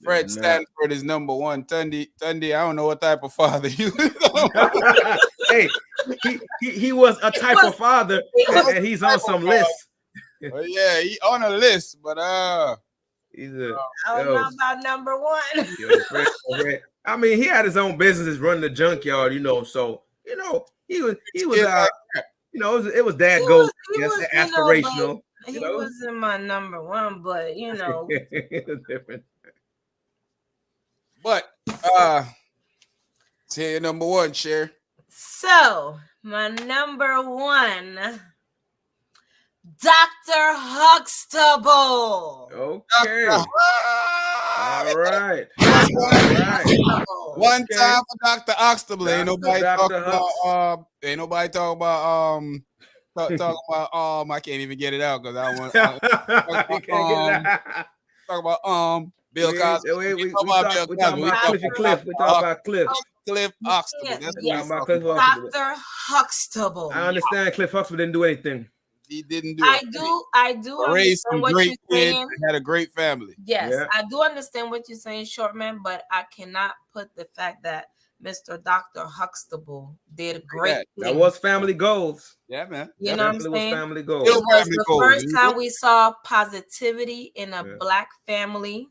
Fred Stanford is number one. Tunde, I don't know what type of father you. Hey, he was a type of father, and he's on some list. Well, yeah, he on a list, but he's I don't know about number one. Fred. I mean, he had his own businesses running the junkyard, so he was it was Dad Goat. Yes, aspirational. He wasn't my number one, but it was different. But say your number one, Cher. So my number one, Dr. Huxtable. Okay. All right. One time for Dr. Huxtable. Ain't nobody talking about I can't even get it out because I want talk about Bill Cosby. We talk about Cliff. Cliff Huxtable. That's what I'm about. Cliff Huxtable. Dr. Huxtable. I understand Cliff Huxtable didn't do anything. He didn't do it. I do raised some great kids and had a great family. Yes, I do understand what you're saying, short man, but I cannot put the fact that Mr. Dr. Huxtable did great things. That was family goals. Yeah, man. You know what I'm saying? Family goals. It was the first time we saw positivity in a black family.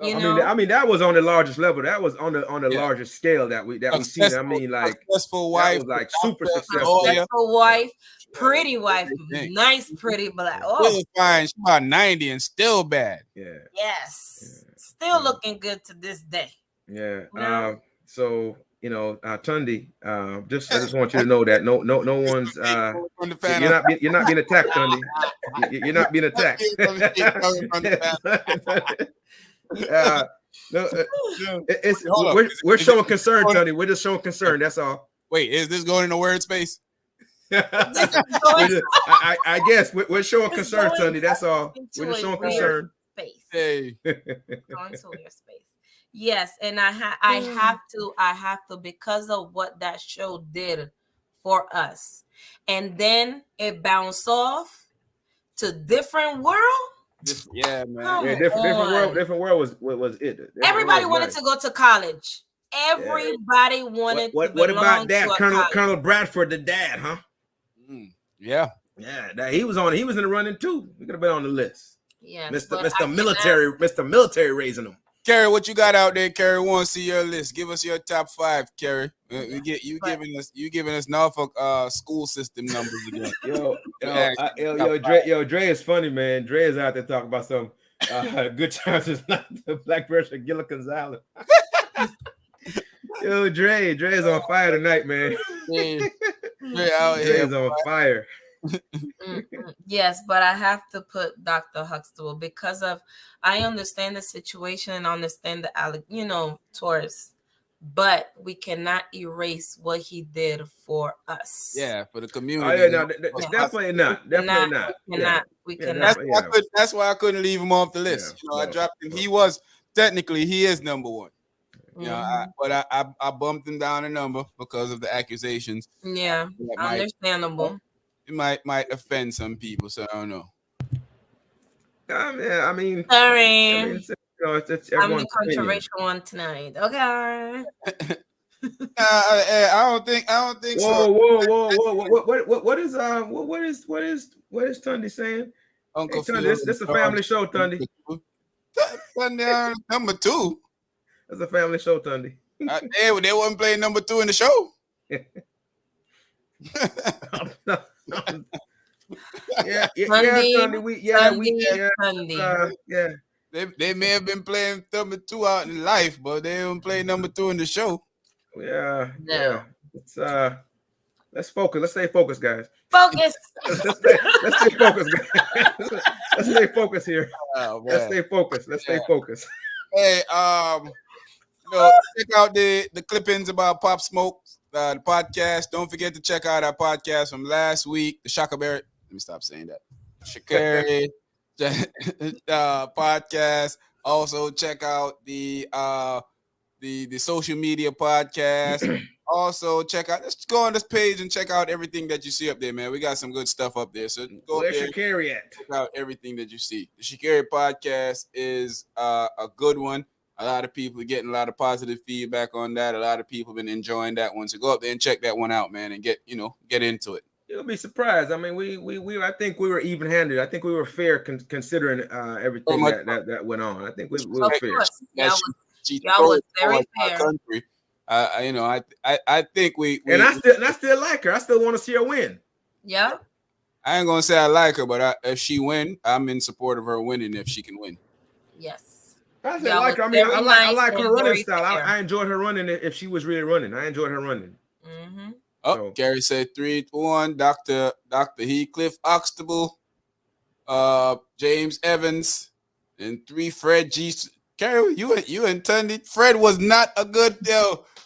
I mean, that was on the largest level. That was on the largest scale that we seen. I mean, like successful wife, was like super successful. Successful wife, pretty wife, nice, pretty black. Still fine. She's about 90 and still bad. Yeah. Yes. Still looking good to this day. Yeah. So Tunde, I just want you to know that no one's you're not being attacked, Tunde. You're not being attacked. We're showing concern, Tunde. We're just showing concern. That's all. Wait, is this going in the word space? I guess we're showing concern, Tunde. That's all. We're just showing concern. Space. Hey. Going to your space. Yes, and I have to because of what that show did for us, and then it bounced off to different world. Yeah, man. Different world was it. Everybody wanted to go to college. Everybody wanted. What about that, Colonel Bradford, the dad, huh? Yeah. He was in the running too. He could have been on the list. Yeah, Mr. Military raising him. Carrie, what you got out there, Carrie? We want to see your list. Give us your top 5, Carrie. Giving us Norfolk school system numbers again. Dre is funny, man. Dre is out there talking about some good times. It's not the black version of Gila Gonzalez. Yo, Dre is on fire tonight, man. Dre out here. Dre is on fire. Yes, but I have to put Dr. Huxtable because I understand the situation and understand the towards, but we cannot erase what he did for us. Yeah, for the community. Definitely not. We cannot. That's why I couldn't leave him off the list. I dropped him. He is number one. But I bumped him down a number because of the accusations. Yeah, understandable. It might offend some people, so I don't know. Sorry. I'm the controversial one tonight. Okay. I don't think so. Whoa. What is Tunde saying? Uncle Tunde, this is a family show, Tunde. Tunde, number 2. It's a family show, Tunde. They wasn't playing number 2 in the show. They may have been playing number 2 out in life, but they don't play number 2 in the show. Yeah. It's Let's focus. Let's stay focused, guys. Focus. Let's stay focused, guys. Let's stay focused here. Oh, Let's stay focused. Let's stay focused. Hey, check out the clippings about Pop Smoke, the podcast. Don't forget to check out our podcast from last week, the Shakaberry. Let me stop saying that. Shakari podcast. Also check out the social media podcast. Also check out. Let's go on this page and check out everything that you see up there, man. We got some good stuff up there. So go Where's there. Shakari at? Check out everything that you see. The Shakari podcast is a good one. A lot of people are getting a lot of positive feedback on that. A lot of people have been enjoying that one. So go up there and check that one out, man, and get into it. You'll be surprised. I mean, I think we were even-handed. I think we were fair considering everything that went on. I think we were fair. Y'all was very fair. Country. I think we and I still like her. I still want to see her win. Yeah. I ain't gonna say I like her, but if she win, I'm in support of her winning if she can win. Yes. I still like her. I mean, I like her running style. I enjoyed her running if she was really running. I enjoyed her running. Mm-hmm. Oh, so. Gary said 3-1. Dr. Heathcliff Huxtable, James Evans, and 3 Fred G. Gary, you and Tundy. Fred was not a good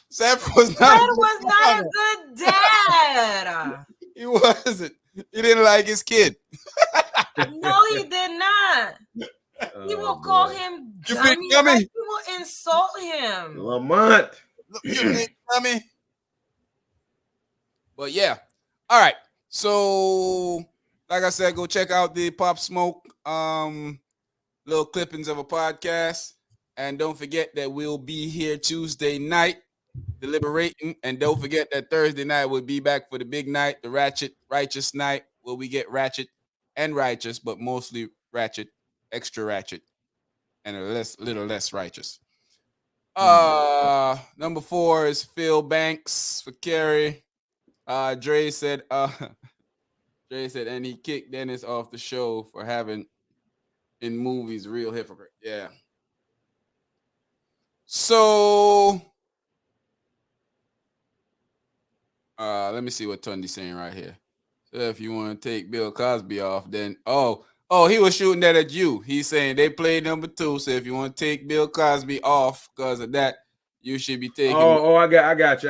Seth was not. Fred was not a good dad. He wasn't. He didn't like his kid. No, he did not. He will call him dummy. Like he will insult him. Lamont. You big dummy. But yeah. All right. So, like I said, go check out the Pop Smoke little clippings of a podcast. And don't forget that we'll be here Tuesday night deliberating. And don't forget that Thursday night we'll be back for the big night, the Ratchet Righteous night, where we get ratchet and righteous, but mostly ratchet, extra ratchet, and a little less righteous. Number 4 is Phil Banks for Kerry. Dre said, and he kicked Dennis off the show for having in movies real hypocrite. Yeah. So let me see what Tundy's saying right here. So if you want to take Bill Cosby off, then he was shooting that at you. He's saying they played number 2. So if you want to take Bill Cosby off because of that, you should be taking. I got you,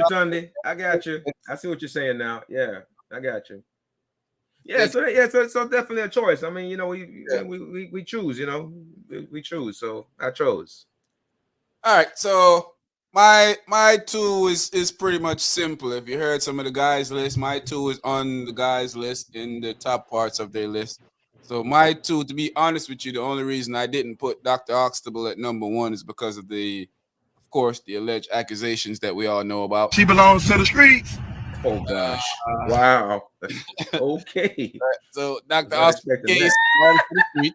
Tundy. I got you. I see what you're saying now. Yeah, I got you. Yeah, so definitely a choice. I mean, we choose. We choose. So I chose. All right, so my 2 is pretty much simple. If you heard some of the guys' list, my 2 is on the guys' list in the top parts of their list. So my 2, to be honest with you, the only reason I didn't put Dr. Huxtable at number 1 is because of the alleged accusations that we all know about. She belongs to the streets. Oh gosh! Wow. Okay. Right, so Dr. Huxtable case belongs to the street.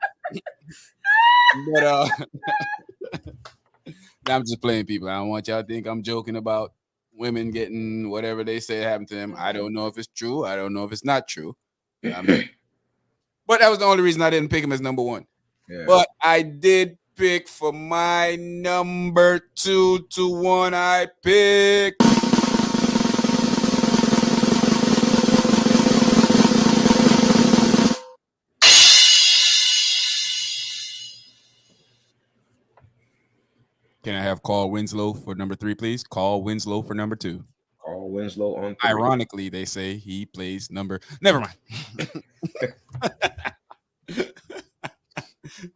But I'm just playing, people. I don't want y'all to think I'm joking about women getting whatever they say happened to them. I don't know if it's true. I don't know if it's not true. But that was the only reason I didn't pick him as number 1. Yeah. But I did pick for my number 2 to 1. I picked. Can I have Carl Winslow for number 3, please? Carl Winslow for number 2. Carl Winslow on 3. Ironically, they say he plays number. Never mind.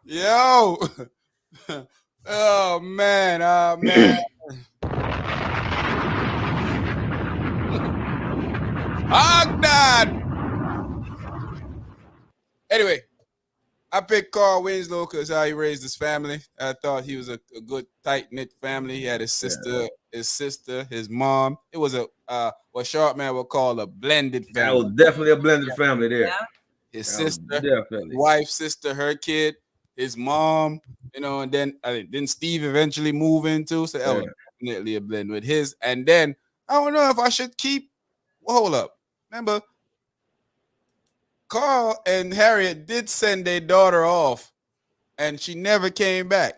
Yo. Oh man. Ogdad. Anyway, I picked Carl Winslow because how he raised his family. I thought he was a good, tight-knit family. He had his sister, his mom. It was what Sharpman would call a blended family. That was definitely a blended family there. Yeah. His sister, his wife, sister, her kid, his mom, and then didn't Steve eventually move into? So that was definitely a blend with his. And then I don't know if I should keep. Well, hold up. Remember, Carl and Harriet did send their daughter off, and she never came back.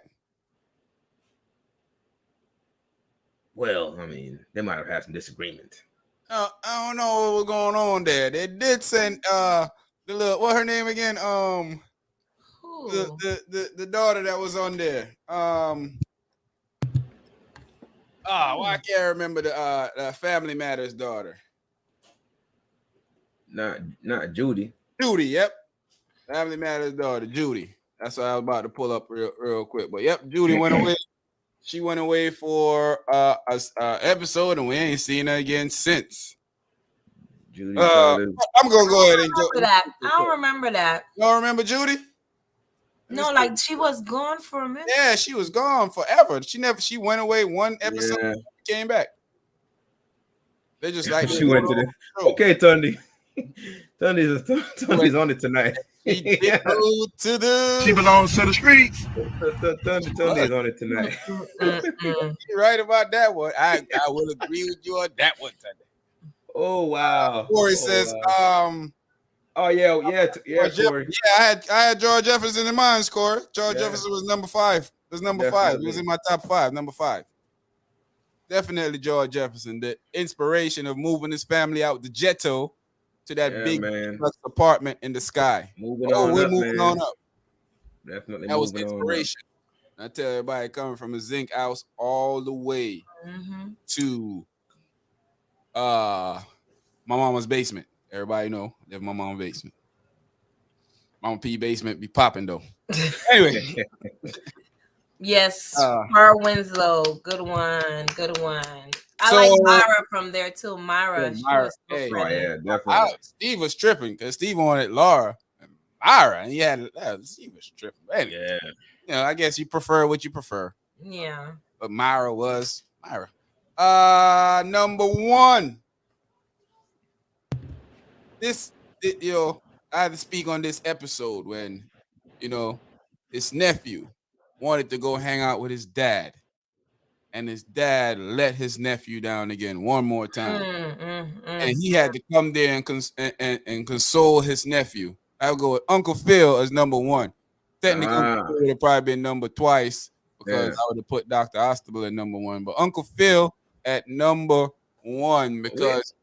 Well, I mean, they might have had some disagreement. I don't know what was going on there. They did send the little what her name again? The daughter that was on there. Why I can't remember the Family Matters daughter. Not Judy. Judy, yep. Family Matters daughter, Judy. That's what I was about to pull up real quick. But yep, Judy went away. She went away for a episode, and we ain't seen her again since. Judy. I'm gonna go ahead and go. I don't remember that. You don't remember Judy? No, like she was gone for a minute. Yeah, she was gone forever. She went away one episode, and came back. They just like she went to the okay, Tundy. Tundy's on it tonight. She belongs to the streets. Tundy's on it tonight. You're right about that one. I will agree with you on that one, Tundy. Oh wow. Corey says, wow. Oh yeah, Corey. Yeah, I had George Jefferson in mind, Corey. George Jefferson was number 5. It was number 5. He was in my top 5, number 5. Definitely George Jefferson. The inspiration of moving his family out the ghetto to that big apartment in the sky. Moving on up. Definitely. That was inspiration. I tell everybody, coming from a zinc house all the way to my mama's basement. Everybody know live in my mama's basement. Mama P basement be popping though. Anyway. Yes, Mar Winslow, good one. I like Myra from there too. Myra, definitely. Steve was tripping because Steve wanted Laura and Myra, and he had Steve was tripping. Anyway, I guess you prefer what you prefer. Yeah, but Myra was Myra. Number 1. I had to speak on this episode when, his nephew wanted to go hang out with his dad, and his dad let his nephew down again one more time, and he had to come there and console his nephew. I would go with Uncle Phil as number 1. Technically, Uncle Phil would have probably been number twice because I would have put Dr. Huxtable at number 1, but Uncle Phil at number 1 because.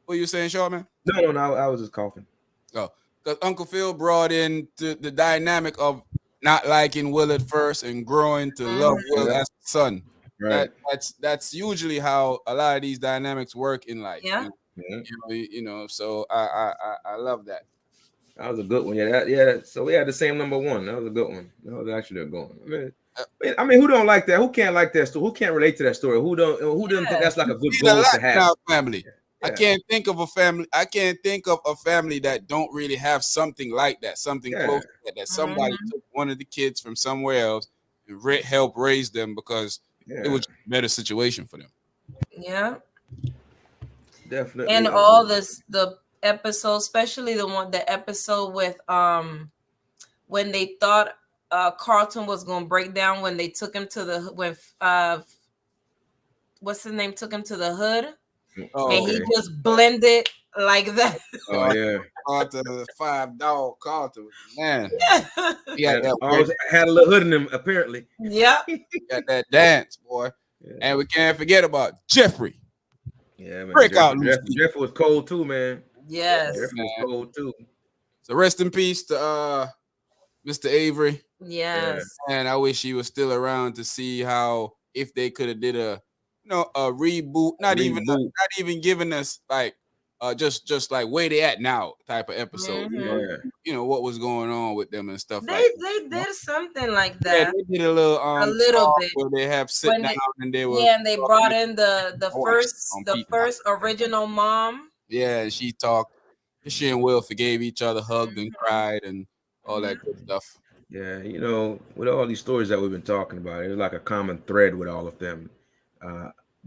What you saying, Shaw, man? No, I was just coughing. Oh, because Uncle Phil brought in the dynamic of not liking Will at first and growing to love Will as a son. Right. That's usually how a lot of these dynamics work in life. Yeah. So I love that. That was a good one. Yeah. So we had the same number 1. That was a good one. That was actually a good one. I mean, who don't like that? Who can't like that story? Who can't relate to that story? Who doesn't think that's like a good goal to have? Family. Yeah. I can't think of a family that don't really have something like that, something close to that somebody took one of the kids from somewhere else and help raise them because it was a better situation for them. Yeah, definitely. And all the episodes, especially the episode with when they thought Carlton was going to break down when they took him to what's his name, took him to the hood. And he just blended like that. Oh yeah, Carlton, the 5-dog Carlton, man. He had a little hood in him apparently. Yeah, got that dance, boy. Yeah. And we can't forget about Jeffrey. Yeah, man. Jeffrey was cold too, man. Yes, Jeffrey was cold too. So rest in peace to Mr. Avery. Yes, and I wish he was still around to see how if they could have did a reboot, not even giving us like just like where they at now type of episode. What was going on with them and stuff. They did something like that. Yeah, they did a little bit where they have sit down and they were and they brought in the first original mom. Yeah, and she talked. She and Will forgave each other, hugged and cried and all that good stuff. Yeah, with all these stories that we've been talking about, it was like a common thread with all of them.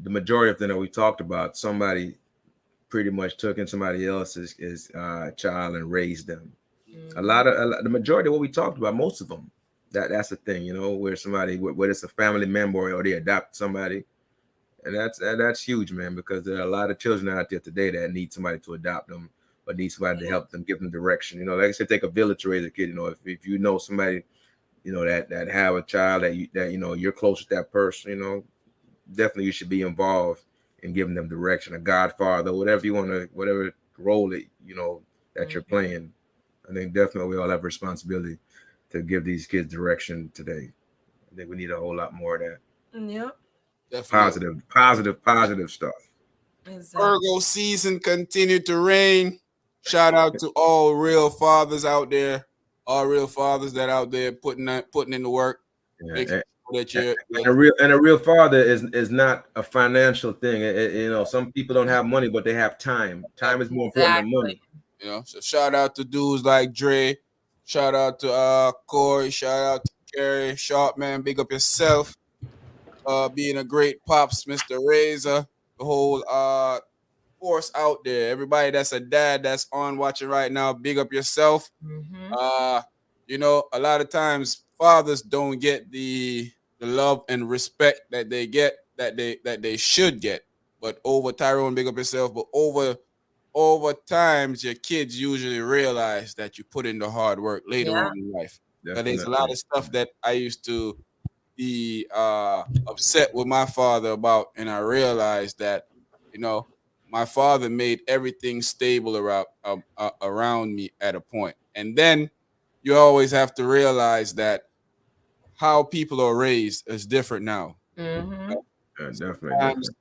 The majority of them that we talked about, somebody pretty much took in somebody else's child and raised them. The majority of what we talked about, most of them, that's the thing, where somebody, whether it's a family member or they adopt somebody, and that's huge, man, because there are a lot of children out there today that need somebody to adopt them, but need somebody to help them, give them direction. Like I said, take a village to raise a kid. If you know somebody, that have a child that you're close with that person, definitely you should be involved and giving them direction, a godfather, whatever you want to, whatever role that that you're playing. I think definitely we all have a responsibility to give these kids direction today. I think we need a whole lot more of that. Yep. Definitely. Positive stuff. Exactly. Virgo season continued to reign. Shout out to all real fathers out there, all real fathers that out there putting in the work. Yeah. That you're, and a real father is not a financial thing. Some people don't have money, but they have time. Time is more important than money. So shout out to dudes like Dre. Shout out to Corey. Shout out to Gary. Sharp man, big up yourself. Being a great pops, Mr. Razor. The whole force out there. Everybody that's a dad that's on watching right now, big up yourself. A lot of times fathers don't get the love and respect that they get that they should get. But over Tyrone, big up yourself. But over times, your kids usually realize that you put in the hard work later on in life. There's a lot of stuff that I used to be upset with my father about, and I realized that my father made everything stable around me at a point. And then you always have to realize that how people are raised is different now. Definitely.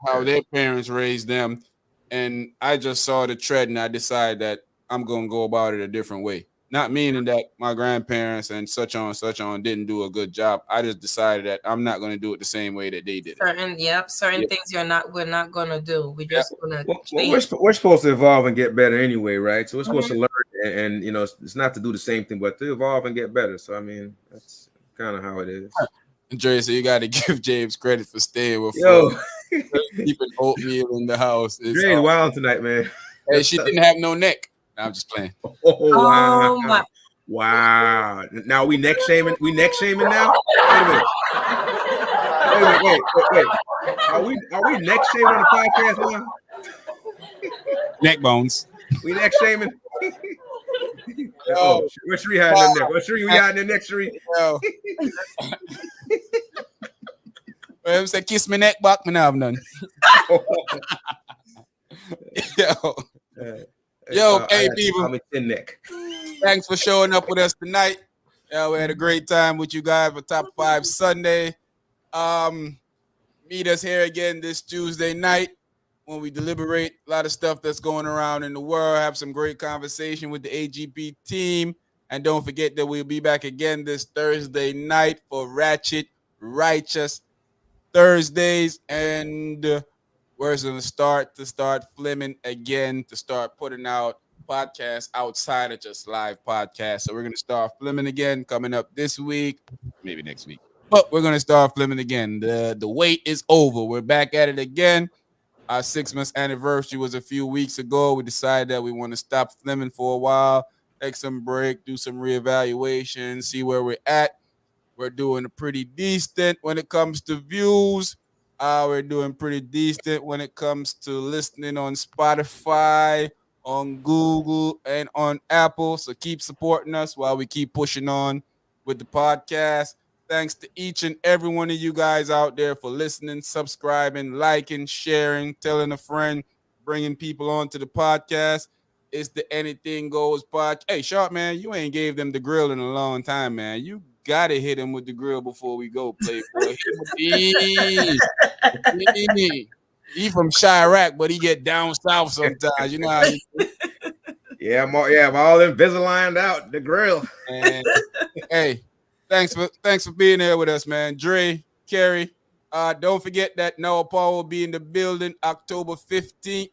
How their parents raised them. And I just saw the trend and I decided that I'm going to go about it a different way. Not meaning that my grandparents and such on didn't do a good job. I just decided that I'm not going to do it the same way that they did it. Certain things we're not going to do. We're just going to we're supposed to evolve and get better anyway, right? So we're supposed to learn and it's not to do the same thing, but to evolve and get better. So I mean, that's kind of how it is. Dre, so you got to give James credit for staying with keeping oatmeal in the house. Dre's wild tonight, man. Hey, she didn't have no neck. I'm just playing. Oh wow. Wow. Now we neck shaming. We neck shaming now? Wait. Are we neck shaming on the podcast now? Neck bones. We neck shaming. Oh, what's Sheree hiding in there? What's Sheree? We hiding in the neck, Sheree? Well, say kiss me neck back, me now have none. Yo, hey people. Thanks for showing up with us tonight. We had a great time with you guys for Top 5 Sunday. Meet us here again this Tuesday night when we deliberate a lot of stuff that's going around in the world. Have some great conversation with the AGP team. And don't forget that we'll be back again this Thursday night for Ratchet Righteous Thursdays. And we're going to start filming again, to start putting out podcasts outside of just live podcasts. So we're going to start filming again coming up this week, maybe next week. But we're going to start filming again. The wait is over. We're back at it again. Our 6-month anniversary was a few weeks ago. We decided that we want to stop filming for a while, take some break, do some reevaluation, see where we're at. We're doing pretty decent when it comes to views. We're doing pretty decent when it comes to listening on Spotify, on Google, and on Apple. So keep supporting us while we keep pushing on with the podcast. Thanks to each and every one of you guys out there for listening, subscribing, liking, sharing, telling a friend, bringing people onto the podcast. It's the Anything Goes podcast. Hey, Sharp, man, you ain't gave them the grill in a long time, man. You got to hit him with the grill before we go, Playboy. He from Chirac, but he get down south sometimes. You know how he Yeah, I'm all Invisalign out, the grill. And, hey, thanks for being there with us, man. Dre, Kerry, don't forget that Noah Paul will be in the building October 15th.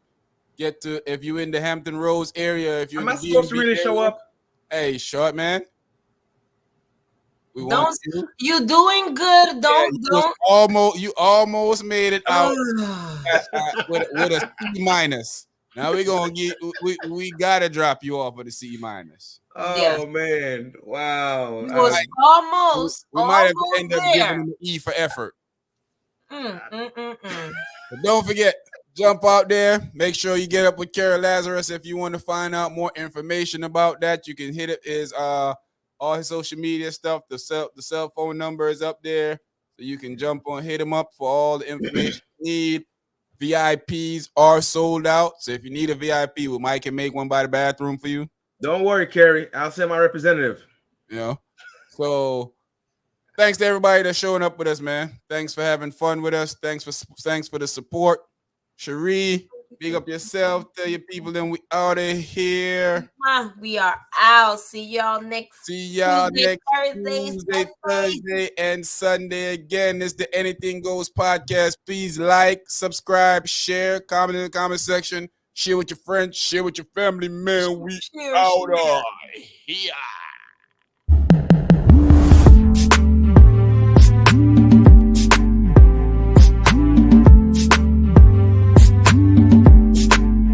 If you're in the Hampton Roads area, if you're am I supposed to really show up? Hey, Short man. You're doing good. You almost made it out with a C-. Now we're gonna we gotta drop you off with a C-. Oh man, wow! It was almost. We might have ended up giving him an E for effort. But don't forget, jump out there. Make sure you get up with Kara Lazarus if you want to find out more information about that. You can hit it. Is all his social media stuff. The cell phone number is up there, so you can jump on, hit him up for all the information you need. VIPs are sold out. So if you need a VIP, we might can make one by the bathroom for you. Don't worry, Kerry. I'll send my representative. You know, so thanks to everybody that's showing up with us, man. Thanks for having fun with us. Thanks for the support. Cherie, big up yourself. Tell your people then we out of here. We are out. See y'all next Tuesday, Thursday, Thursday, and Sunday again. This is the Anything Goes podcast. Please like, subscribe, share, comment in the comment section. Share with your friends, share with your family, man. We out of here.